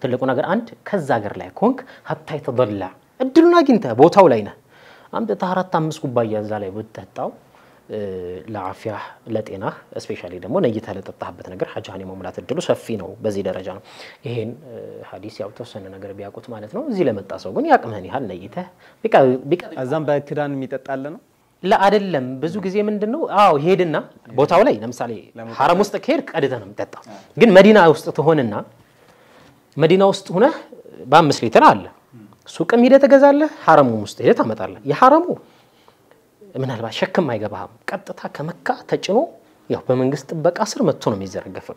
ትልቁ ነገር አንድ ከዛ ሀገር ላይ ኮንክ hatta يتضلع እድሉን አግኝተ ቦታው ላይ ነህ አምጥታ 4-5 ኩባያ እዛ ላይ ወጣጣው ለአፊያ ለጤና ስፔሻሊ ደግሞ ነይታ ለተጣጣበት ነገር ሐጃን የመሙላት እድሉ ሰፊ ነው በዚህ ደረጃ ነው ይሄን ሐዲስ ያው ተወሰነ ነገር ቢያቁት ማለት ነው እዚህ ለመጣ ሰው ግን ያቅመን ይሃል ነይተ ቢቃ አዛም በክዳን የሚጠጣለ ነው لا አይደለም ብዙ ጊዜ ምንድነው ሄድና ቦታው ላይ ለምሳሌ حرم ውስጥ ከሄድ ቀድተ ነው የምትጠጣው ግን መዲና ውስጥ ተሆነና መዲና ውስጥ ሆነ በ5 ሊትር አለ ሱቅም ሄደ ተገዛለህ حرم ውስጥ ሄደ ታመጣለህ የሐረሙ ምናልባት ሸክም አይገባም ቀጥታ ከመካ ተጭኖ ያው በመንግስት ጥበቃ ስር መጥቶ ነው የሚዘረገፈው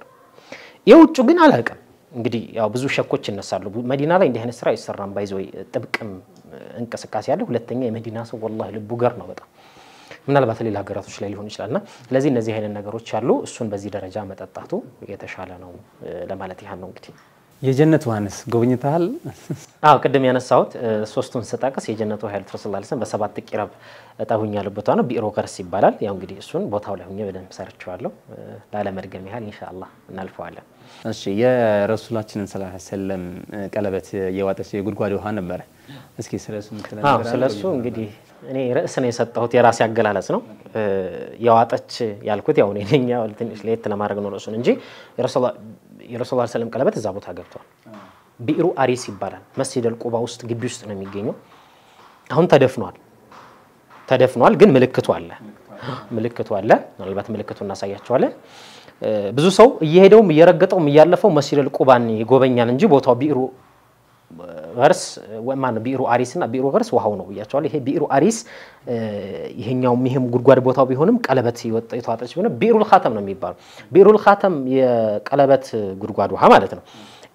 የውጭ ግን አላቀም እንግዲህ ያው ብዙ ሸኮች እነሳሉ መዲና ላይ እንዲህ አይነት ስራ ይሰራም ባይዘው ጥብቅም እንቅስቃሴ ያለ ሁለተኛ የመዲና ሰው والله ልቡ ገር ነው በጣም ምናልባት ሌላ ሀገራቶች ላይ ሊሆን ይችላልና ስለዚህ እነዚህ አይነት ነገሮች አሉ እሱን በዚህ ደረጃ መጠጣቱ የተሻለ ነው ለማለት ያህል ነው እንግዲህ የጀነት ውሃንስ ጎብኝተሃል ቅድም ያነሳሁት ሶስቱን ስጣቀስ የጀነት ውሃ ረሱላህ ሰለላሁ ዐለይሂ ወሰለም በሰባት ቂራብ እጣሁኛል ቦታ ነው ቢሮ ገርስ ይባላል ያው እንግዲህ እሱን ቦታው ላይ ሆኜ በደንብ ሰርቻለሁ ለመድገም ያህል ኢንሻአላህ እናልፈዋለን እሺ የረሱላችንን ሰለላሁ ዐለይሂ ወሰለም ቀለበት የዋጠች የጉድጓድ ውሃ ነበር እስኪ ስለሱ ምትለና ስለሱ እንግዲህ እኔ ርዕስ ነው የሰጠሁት የራሴ አገላለጽ ነው የዋጠች ያልኩት ያው እኔኛው ትንሽ ለየት ለማድረግ ነው ርዕሱን እንጂ የረሱላህ ሰለም ቀለበት እዛ ቦታ ገብቷል ቢሩ አሪስ ይባላል መስጂድ አልቁባ ውስጥ ግቢ ውስጥ ነው የሚገኘው አሁን ተደፍኗል ግን ምልክቱ አለ ምናልባት ምልክቱን እናሳያቸዋለን ብዙ ሰው እየሄደውም እየረገጠውም እያለፈው መስጂድ አልቁባን ይጎበኛል እንጂ ቦታው ቢሩ ገርስ ወማን ቢሩ አሪስና ቢሩ ገርስ ውሃው ነው ያቻለ ይሄ ቢሩ አሪስ ይሄም ጉድጓድ ቦታው ቢሆንም ቀለበት የተዋጠች ቢሆንም ቢሩል ኻተም ነው የሚባለው ቢሩል ኻተም የቀለበት ጉድጓድ ውሃ ማለት ነው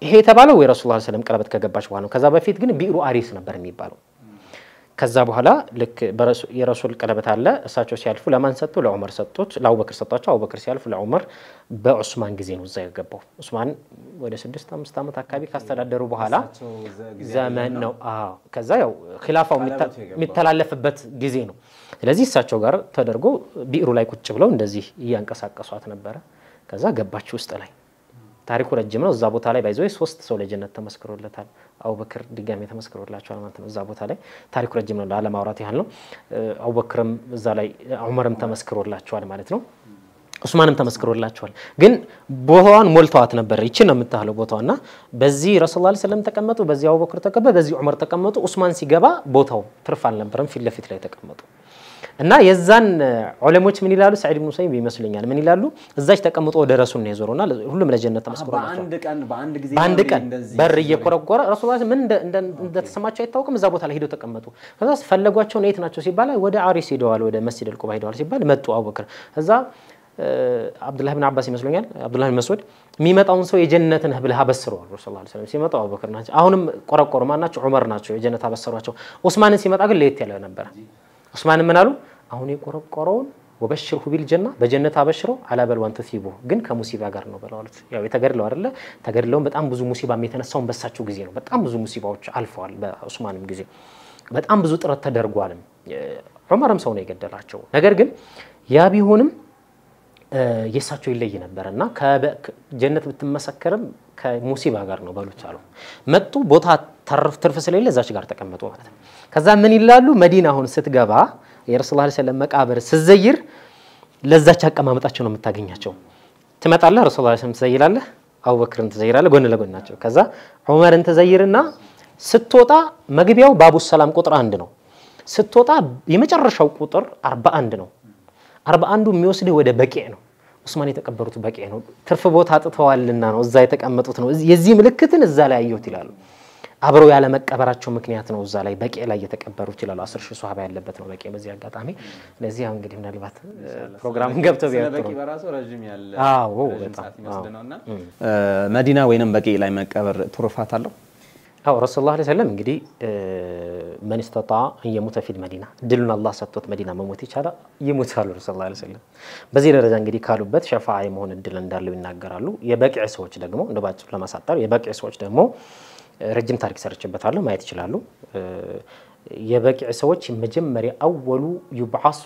ይሄ የተባለው የረሱላህ ሰለላሁ ዐለይሂ ወሰለም ቀለበት ከገባች በኋላ ነው ከዛ በፊት ግን ቢሩ አሪስ ነበር የሚባለው ከዛ በኋላ ልክ የረሱል ቀለበት አለ እሳቸው ሲያልፉ ለማን ሰጡ ለዑመር ሰጡት ለአቡበክር ሰጣቸው አቡበክር ሲያልፉ ለዑመር በዑስማን ጊዜ ነው እዛ የገባው ዑስማን ወደ 6-5 አመት አካባቢ ካስተዳደሩ በኋላ ዘመን ነው ከዛ ያው ኺላፋው የሚተላለፍበት ጊዜ ነው ስለዚህ እሳቸው ጋር ተደርጎ ቢሩ ላይ ቁጭ ብለው እንደዚህ ያንቀሳቀሷት ነበር ከዛ ገባች ውስጥ ላይ ታሪኩ ረጅም ነው እዛ ቦታ ላይ ባይዘው 3 ሰው ለጀነት ተመስክሮለታል አቡበክር ድጋሚ ተመስክሮላቸዋል ማለት ነው እዛ ቦታ ላይ ታሪኩ ረጅም ነው ለማውራት ያህል ነው አቡበክርም እዛ ላይ ዑመርም ተመስክሮላቸዋል ማለት ነው ዑስማንም ተመስክሮላቸዋል ግን ቦታዋን ሞልተዋት ነበር ይቺ ነው የምታህለው ቦታውና በዚህ ረሱላህ ሰለላሁ ዐለይሂ ወሰለም ተቀመጡ በዚህ አቡበክር ተቀመጠ በዚህ ዑመር ተቀመጡ ዑስማን ሲገባ ቦታው ትርፍ አልነበረም ፊት ለፊት ላይ ተቀመጡ እና የዛን ዑለሞች ምን ይላሉ ሰዒድ ኢብኑ ሰይብ ይመስልኛል ምን ይላሉ እዛች ተቀምጦ ወደ ረሱል ነው የዞረውና ሁሉም ለጀነት ተመስክሮላቸው በአንድ ቀን በር እየቆረቆረ ረሱላህ ምን እንደተሰማቸው አይታወቅም እዛ ቦታ ላይ ሄደው ተቀመጡ ከዛ ፈለጓቸው ነው የት ናቸው ሲባል ወደ አሪስ ሄደዋል ወደ መስጂድ አልቁባ ሄደዋል ሲባል መጡ አቡበክር እዛ አብዱላህ ኢብኑ አባስ ይመስልኛል አብዱላህ ኢብኑ መስዑድ የሚመጣውን ሰው የጀነት ነህ ብለህ አበስረው ረሱላህ ሰለላሁ ዐለይሂ ወሰለም ሲመጣው አቡበክር ናቸው አሁንም ቆረቆሩ ማናቸው ዑመር ናቸው የጀነት አበሰሯቸው ዑስማንን ሲመጣ ግን ለየት ያለ ነበር ዑስማን ምን አሉ አሁን የቆረቆረውን ወበሽሩ ቢልጀና በጀነት አበሽሮ አላ በልዋን ተሲቡ ግን ከሙሲባ ጋር ነው በላውት ያው የተገድለው አይደለ ተገድለው በጣም ብዙ ሙሲባም የተነሳው በሳቸው ጊዜ ነው በጣም ብዙ ሙሲባዎች አልፈዋል በዑስማንም ጊዜ በጣም ብዙ ጥረት ተደርጓል ዑመርም ሰው ነው የገደላቸው ነገር ግን ያ ቢሆንም የሳቸው ይለይ ነበርና ከጀነት ብትመሰከርም ከሙሲባ ጋር ነው በሉት አሉ መጡ ቦታ ትርፍ ስለሌለ እዛች ጋር ተቀመጡ ማለት ነው ከዛ ምን ይላሉ መዲና አሁን ስትገባ የረሱላህ ሰለላሁ ዐለይሂ ወሰለም መቃብር ስዘይር ለዛች አቀማመጣቸው ነው የምታገኛቸው ትመጣለህ ረሱላህ ሰለላሁ ዐለይሂ ወሰለም ትዘይራለህ አቡበክርን ትዘይራለህ ጎን ለጎን ናቸው ከዛ ዑመርን ትዘይርና ስትወጣ መግቢያው ባቡ ሰላም ቁጥር 1 ነው ስትወጣ የመጨረሻው ቁጥር 41 ነው 41ዱ የሚወስድ ወደ በቂዕ ነው ዑስማን የተቀበሩት በቂዕ ነው ትርፍ ቦታ አጥተዋልና ነው እዛ የተቀመጡት ነው የዚህ ምልክትን እዛ ላይ አየሁት ይላሉ አብረው ያለ መቀበራቸው ምክንያት ነው እዛ ላይ በቂዕ ላይ የተቀበሩት ይላሉ 10000 ሱሐባ ያለበት ነው በቂዕ በዚህ አጋጣሚ ለዚህ አሁን እንግዲህ ምናልባት ፕሮግራሙን ገብተው ቢያጥሩ በቂዕ በራሱ ረጅም ያለ በጣም ይመስደነውና መዲና ወይንም በቂዕ ላይ መቀበር ትሩፋት አለው ረሱላህ ሰለላሁ ዐለይሂ ወሰለም እንግዲህ من استطاع ان يموت في المدينه دلنا الله ሰጥቶት መዲና መሞት ይቻላል ይሞታሉ ረሱላህ ሰለላሁ ዐለይሂ ወሰለም በዚህ ደረጃ እንግዲህ ካሉበት ሸፋዓ የመሆን እድል እንዳለው ይናገራሉ የበቂዕ ሰዎች ደግሞ እንደባጭሩ ለማሳጠር የበቂዕ ሰዎች ደግሞ ረጅም ታሪክ ሰርችበታለሁ ማየት ይችላሉ የበቂዕ ሰዎች መጀመሪያ አወሉ ይብዓሱ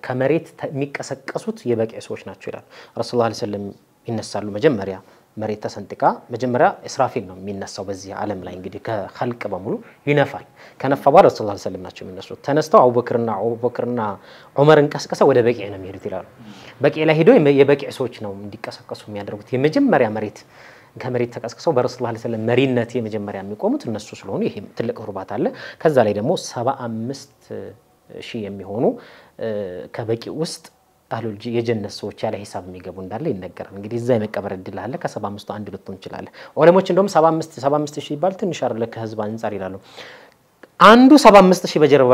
ከመሬት የሚቀሰቀሱት የበቂዕ ሰዎች ናቸው ይላል ረሱላህ ሰለላሁ ዐለይሂ ወሰለም ይነሳሉ መጀመሪያ መሬት ተሰንጥቃ መጀመሪያ እስራፊል ነው የሚነሳው በዚህ ዓለም ላይ እንግዲህ ከخلق በሙሉ ይነፋል ከነፋ በኋላ ረሱላህ ሰለላሁ ዐለይሂ ወሰለም ናቸው የሚነሱት ተነስተው አቡበክርና ዑመርን ቀስቀሰው ወደ በቂዕ ነው የሚሄዱት ይላሉ በቂዕ ላይ ሄደው የበቂዕ ሰዎች ነው እንዲቀሰቀሱ የሚያደርጉት የመጀመሪያ መሬት ከመሬት ተቀስቀሰው በረሱላህ ሰለላሁ ዐለይሂ ወሰለም መሪነት የመጀመሪያ የሚቆሙት እነሱ ስለሆኑ ይሄ ትልቅ ሩባት አለ ከዛ ላይ ደግሞ 75000 የሚሆኑ ከበቂዕ ውስጥ አህሉል የጀነት ሰዎች ያለ ሂሳብ የሚገቡ እንዳለ ይነገራል እንግዲህ እዛ የመቀበር እድል አለ ከ75000 አንድ ልትሆን ይችላል ዑለሞች እንደውም 75000 ይባል ትንሽ አይደለ ከህዝብ አንፃር ይላሉ አንዱ 75000 በጀርባ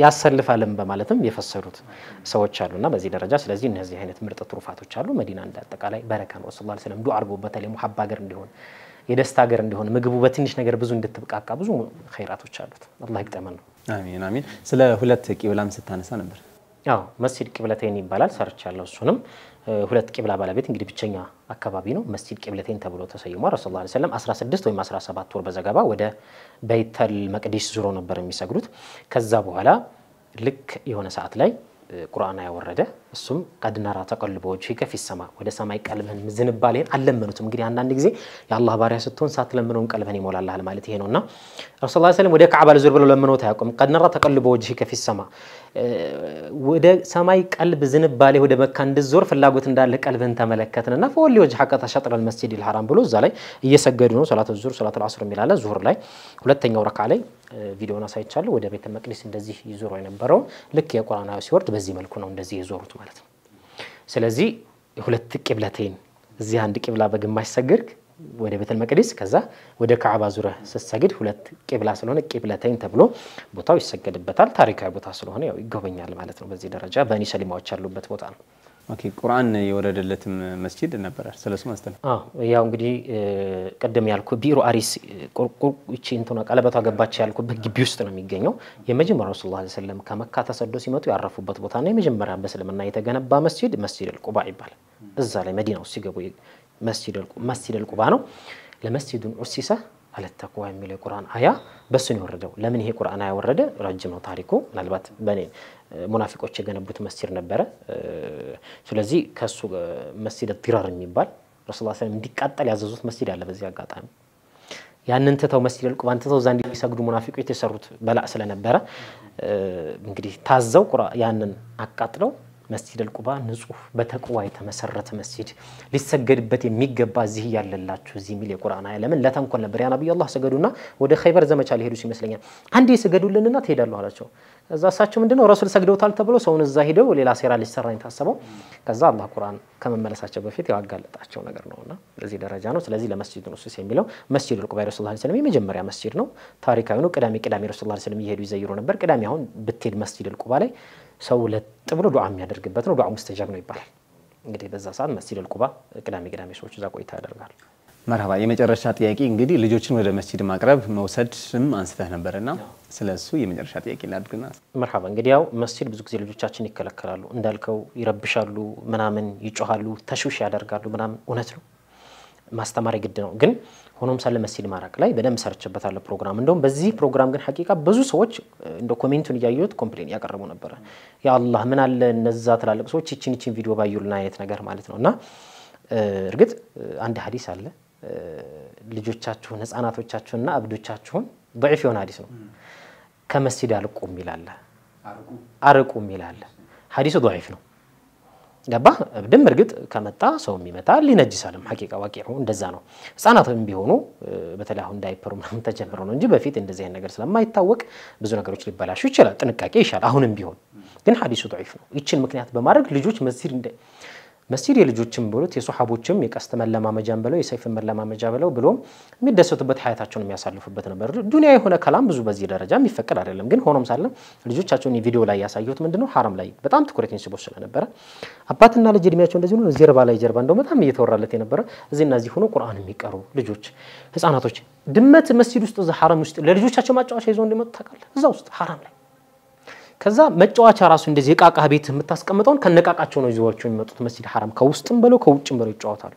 ያሰልፋልም በማለትም የፈሰሩት ሰዎች አሉና በዚህ ደረጃ ስለዚህ እነዚህ አይነት ምርጥ ትሩፋቶች አሉ መዲና እንዳጠቃላይ በረካ ነው ሰለላሁ ዐለይሂ ወሰለም ዱዓ አርጎበታል ሙሐባ ሀገር እንዲሆን የደስታ ሀገር እንዲሆን ምግቡ በትንሽ ነገር ብዙ እንድትብቃቃ ብዙ ኸይራቶች አሉት አላህ ይቅጠመን አሜን አሜን ስለ ሁለት ቂብላም ስታነሳ ነበር አዎ መስጂድ ቂብለቴን ይባላል ሰርቻለሁ እሱንም ሁለት ቂብላ ባለቤት እንግዲህ ብቸኛ አካባቢ ነው መስጂድ ቂብለቴን ተብሎ ተሰይሟል ረሱላህ ሰለላሁ ዐለይሂ ወሰለም 16 ወይም 17 ወር በዘገባ ወደ በይተል መቅዲስ ዙሮ ነበር የሚሰግዱት ከዛ በኋላ ልክ የሆነ ሰዓት ላይ ቁርአን ያወረደ እሱም قد نرى تقلب وجهك في السماء ወደ ሰማይ ቀልብህን ዝንባሌን አለመኑትም እንግዲህ አንዳንድ ጊዜ የአላህ ባሪያ ስትሆን ሳትለምነውን ቀልብህን ይሞላልሃል ማለት ይሄ ነውና ረሱላህ ሰለላሁ ዐለይሂ ወሰለም ወደ ካዕባ ለዙር ብለው ለምነውት አያውቁም قد نرى تقلب وجهك في السماء ወደ ሰማይ ቀልብ ዝንባሌ ወደ መካ እንድትዞር ፍላጎት እንዳለ ቀልብህን ተመለከተንና فولي وجهك شطر المسجد الحرام ብሎ እዛ ላይ እየሰገዱ ነው ሶላቱ ዙር ሶላቱ العصر የሚላለ ዙር ላይ ሁለተኛው ረካ ላይ ቪዲዮና ሳይቻለው ወደ ቤተ መቅደስ እንደዚህ ይዞሩ የነበረው ልክ የቁርአናዊ ሲወርድ በዚህ መልኩ ነው እንደዚህ ይዞሩት ማለት ነው ስለዚህ ሁለት ቂብለቴን እዚህ አንድ ቂብላ በግማሽ ሰግድ ወደ ቤተ መቅደስ ከዛ ወደ ካዕባ ዙረ ሰሰግድ ሁለት ቂብላ ስለሆነ ቂብለቴን ተብሎ ቦታው ይሰገድበታል ታሪካዊ ቦታ ስለሆነ ያው ይጎበኛል ማለት ነው በዚህ ደረጃ በኒ ሰሊማዎች ያሉበት ቦታ ነው ኦኬ ቁርአን የወረደለትም መስጂድ ነበር ስለሱ ማስተን ያው እንግዲህ ቀደም ያልኩ ቢሩ አሪስ ቁርቁቺ እንተና ቀለበቷ ገባች ያልኩ በግቢ ውስጥ ነው የሚገኘው የመጀመሪያው ሰለላሁ ዐለይሂ ወሰለም ከመካ ተሰዶ ሲመጡ ያረፉበት ቦታ ነው የመጀመሪያ በእስልምና የተገነባ መስጂድ መስጂድ አልቁባ ይባላል እዛ ላይ መዲና ውስጥ ሲገቡ መስጂድ አልቁባ ነው ለመስጂዱን ኡሲሳ على التقوى የሚለው ቁርአን አያ በሱ ነው ወረደው ለምን ይሄ ቁርአን አያ ወረደ ረጅም ነው ታሪኩ ምናልባት በኔ ሙናፊቆች የገነቡት መስጂድ ነበር ስለዚህ ከሱ መስጂድ الضرار የሚባል ረሱላህ ሰለላሁ ዐለይሂ ወሰለም እንዲቃጠል ያዘዙት መስጂድ አለ በዚህ አጋጣሚ ያንን ተተው መስጂድ አልቁባን ተተው ዘንድ ይሰግዱ ሙናፊቆች የተሰሩት በላእ ስለነበረ እንግዲህ ታዘው ቁርአን ያንን አቃጥለው መስጂድ አልቁባ ንጹህ በተቅዋ የተመሰረተ መስጂድ ሊሰገድበት የሚገባ እዚህ ያለላችሁ እዚህ ሚል የቁርአን አያ ለምን ለተንኮል ነበር ያ ነብዩ አላህ ሰገዱና ወደ ኸይበር ዘመቻ ሊሄዱ ሲመስለኛል አንዴ ሰገዱልንና ትሄዳሉ አላቸው ከዛ እሳቸው ምንድነው ረሱል ሰግደውታል ተብሎ ሰውን እዛ ሄደው ሌላ ሴራ ሊሰራኝ ታሰበው ከዛ አላህ ቁርአን ከመመለሳቸው በፊት ያጋለጣቸው ነገር ነውና ለዚህ ደረጃ ነው ስለዚህ ለመስጂድ ነው እሱ የሚለው መስጂድ አልቁባ ረሱላህ ሰለላሁ ዐለይሂ ወሰለም የመጀመሪያ መስጂድ ነው ታሪካዊ ነው ቅዳሜ ረሱላህ ሰለላሁ ዐለይሂ ወሰለም ይሄዱ ይዘይሩ ነበር ቅዳሜ አሁን ብትሄድ መስጂድ አልቁባ ላይ ሰው ለጥብሎ ዱዓ የሚያደርግበት ነው ዱዓ ሙስተጃብ ነው ይባላል እንግዲህ በዛ ሰዓት መስጂድ አልቁባ ቅዳሜ ሰዎች እዛ ቆይታ ያደርጋሉ መርሐባ የመጨረሻ ጥያቄ እንግዲህ ልጆችን ወደ መስጂድ ማቅረብ መውሰድም አንስተህ ነበርና ስለሱ የመጨረሻ ጥያቄ ላድርግና መርሐባ እንግዲህ ያው መስጂድ ብዙ ጊዜ ልጆቻችን ይከለከላሉ እንዳልከው ይረብሻሉ ምናምን ይጮሃሉ ተሽውሽ ያደርጋሉ ምናምን እውነት ነው ማስተማር ግድ ነው ግን ሆኖም ሳለ መስጂድ ማራቅ ላይ በደም ሰርችበታል ፕሮግራም እንደውም በዚህ ፕሮግራም ግን ሐቂቃ ብዙ ሰዎች እንደ ኮሜንቱን ያዩት ኮምፕሌን ያቀርቡ ነበር ያ አላህ ምን አለ እነዛ ተላልቅ ሰዎች እቺን ቪዲዮ ባዩልና አይነት ነገር ማለት ነውና እርግጥ አንድ ሐዲስ አለ ልጆቻችሁን ህፃናቶቻችሁንና አብዶቻችሁን ضعيف የሆነ ሐዲስ ነው ከመስጂድ አልቁም ይላል አርቁም ይላል ሐዲሱ ضعيف ነው ገባ በደም እርግጥ ከመጣ ሰው የሚመታል ሊነጅሳልም ሐቂቃ ዋቂዑ እንደዛ ነው ህፃናትም ቢሆኑ በተለይ አሁን ዳይፐር ምናምን ተጀምረው ነው እንጂ በፊት እንደዚህ አይነት ነገር ስለማይታወቅ ብዙ ነገሮች ሊበላሹ ይችላል ጥንቃቄ ይሻል አሁንም ቢሆን ግን ሐዲሱ ضعيف ነው ይችን ምክንያት በማድረግ ልጆች መስጂድ የልጆችም ብሎት የሱሐቦችም የቀስተ መለማመጃን ብለው የሰይፍ መለማመጃ ብለው ብሎም የሚደሰቱበት ሀያታቸውን የሚያሳልፉበት ነበር ዱንያ የሆነ ከላም ብዙ በዚህ ደረጃ የሚፈቀድ አይደለም ግን ሆኖም ሳለ ልጆቻቸውን የቪዲዮ ላይ ያሳዩት ምንድነው ሐራም ላይ በጣም ትኩረት እንስቦስ ስለነበረ አባትና ልጅ እድሜያቸው እንደዚህ ነው ጀርባ እንደው በጣም እየተወራለት የነበረ እዚህና እዚህ ሆኖ ቁርአን የሚቀሩ ልጆች ህፃናቶች ድመት መስጂድ ውስጥ እዛ ሐራም ውስጥ ለልጆቻቸው ማጫወቻ ይዘው እንደመጡ ታውቃለህ እዛ ውስጥ ሐራም ላይ ከዛ መጫወቻ ራሱ እንደዚህ የቃቃ ቤት የምታስቀምጠውን ከነቃቃቸው ነው ይዘዋቸው የሚመጡት መስጂድ ሐራም ከውስጥም በለው ከውጭም በለው ይጫወታሉ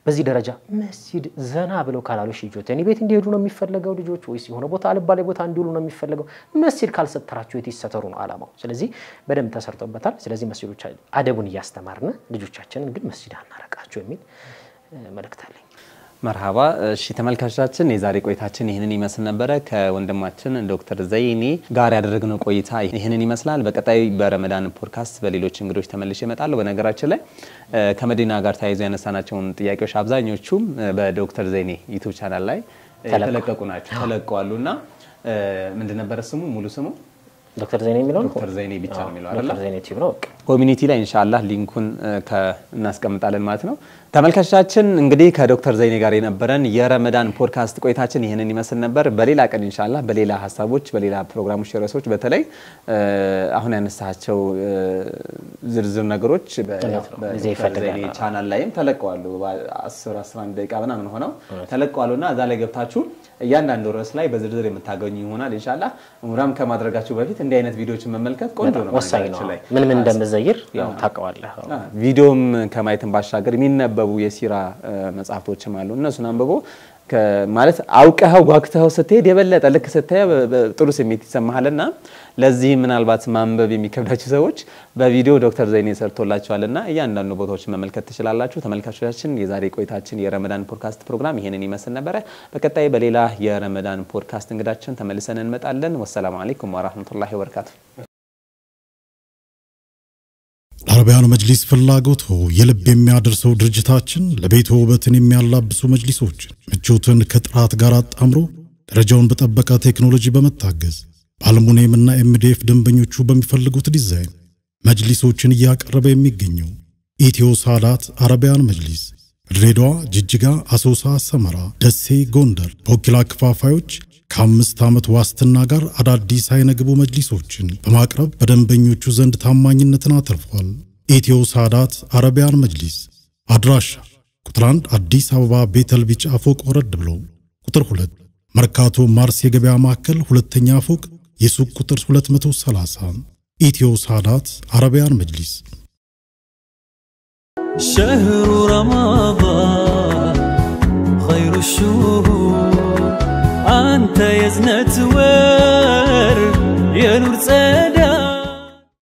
በዚህ ደረጃ መስጂድ ዘና ብለው ካላሉሽ ልጆች እኔ ቤት እንዲሄዱ ነው የሚፈልገው ልጆች ወይስ የሆነ ቦታ አልባሌ ቦታ እንዲውሉ ነው የሚፈልገው መስጂድ ካልሰተራቸው ይተሰተሩ ነው አላማው ስለዚህ በደም ተሰርቶበታል ስለዚህ መስጂዶች አደቡን ያስተማርነ ልጆቻችንን ግን መስጂድ አናረቃቸው የሚል መልእክት አለኝ መርሐባ እሺ ተመልካቾቻችን የዛሬ ቆይታችን ይሄንን ይመስል ነበር ከወንድማችን ዶክተር ዘይኔ ጋር ያደረግነው ቆይታ ይሄንን ይመስላል በቀጣይ በረመዳን ፖድካስት በሌሎች እንግዶች ተመልሼ እመጣለሁ በነገራችን ላይ ከመዲና ጋር ታይዘው ያነሳናቸውን ጥያቄዎች አብዛኞቹ በዶክተር ዘይኔ ዩቲዩብ ቻናል ላይ ተለቀቁ ናቸው ተለቀዋሉና ምንድን ነበር ስሙ ሙሉ ስሙ ዶክተር ዘይኔ የሚለው ዶክተር ዘይኔ ብቻ ነው የሚለው አይደል ዶክተር ዘይኔ ቲዩብ ነው ኮሚኒቲ ላይ ኢንሻአላህ ሊንኩን እናስቀምጣለን ማለት ነው ተመልካቾቻችን እንግዲህ ከዶክተር ዘይኔ ጋር የነበረን የረመዳን ፖድካስት ቆይታችን ይሄንን ይመስል ነበር በሌላ ቀን ኢንሻአላህ በሌላ ሐሳቦች በሌላ ፕሮግራሞች ርዕሶች በተለይ አሁን ያነሳቸው ዝርዝር ነገሮች በዘይኔ ቻናል ላይም ተለቀዋሉ 10-11 ደቂቃ ምናምን ሆነው ተለቀዋሉና እዛ ላይ ገብታችሁ እያንዳንዱ ርዕስ ላይ በዝርዝር የምታገኙ ይሆናል ኢንሻአላህ ኡምራም ከማድረጋችሁ በፊት እንዲህ አይነት ቪዲዮዎችን መመልከት ቆንጆ ነው ምን እንደምዘይር ያው ታቀዋለህ ቪዲዮም ከማየትን ባሻገር የሚነበቡ የሲራ መጽሐፍቶችም አሉ እነሱን አንብቦ ማለት አውቀው ጓግተው ስትሄድ የበለጠ ልክ ስትሄድ ጥሩ ስሜት ይሰማሃልና ለዚህ ምናልባት ማንበብ የሚከብዳችሁ ሰዎች በቪዲዮ ዶክተር ዘይኔ ሰርቶላችኋልና እያንዳንዱ ቦታዎች መመልከት ትችላላችሁ ተመልካቾቻችን የዛሬ ቆይታችን የረመዳን ፖድካስት ፕሮግራም ይሄንን ይመስል ነበር በቀጣይ በሌላ የረመዳን ፖድካስት እንግዳችን ተመልሰን እንመጣለን ወሰላሙ አለይኩም ወራህመቱላሂ ወበረካቱ ለአረቢያን መጅሊስ ፍላጎት የልብ የሚያደርሰው ድርጅታችን ለቤት ውበትን የሚያላብሱ መጅሊሶችን ምቾትን ከጥራት ጋር አጣምሮ ደረጃውን በጠበቀ ቴክኖሎጂ በመታገዝ በአልሙኒየም እና ኤምዲኤፍ ደንበኞቹ በሚፈልጉት ዲዛይን መጅሊሶችን እያቀረበ የሚገኘው ኢትዮ ሳዳት አረቢያን መጅሊስ ድሬዳዋ ጅጅጋ አሶሳ ሰመራ ደሴ ጎንደር በወኪላ ክፋፋዮች ከ5 ዓመት ዋስትና ጋር አዳዲስ አይነግቡ መጅሊሶችን በማቅረብ በደንበኞቹ ዘንድ ታማኝነትን አትርፏል ኢትዮ ሳዳት አረቢያን መጅሊስ አድራሻ ቁጥር 1 አዲስ አበባ ቤተል ቢጫ ፎቅ ወረድ ብሎ ቁጥር 2 መርካቶ ማርስ የገበያ ማዕከል ሁለተኛ ፎቅ የሱቅ ቁጥር 230 ኢትዮ ሳዳት አረቢያን መጅሊስ شهر رمضان خير الشهور أنت يا زنة ور يا نور سدى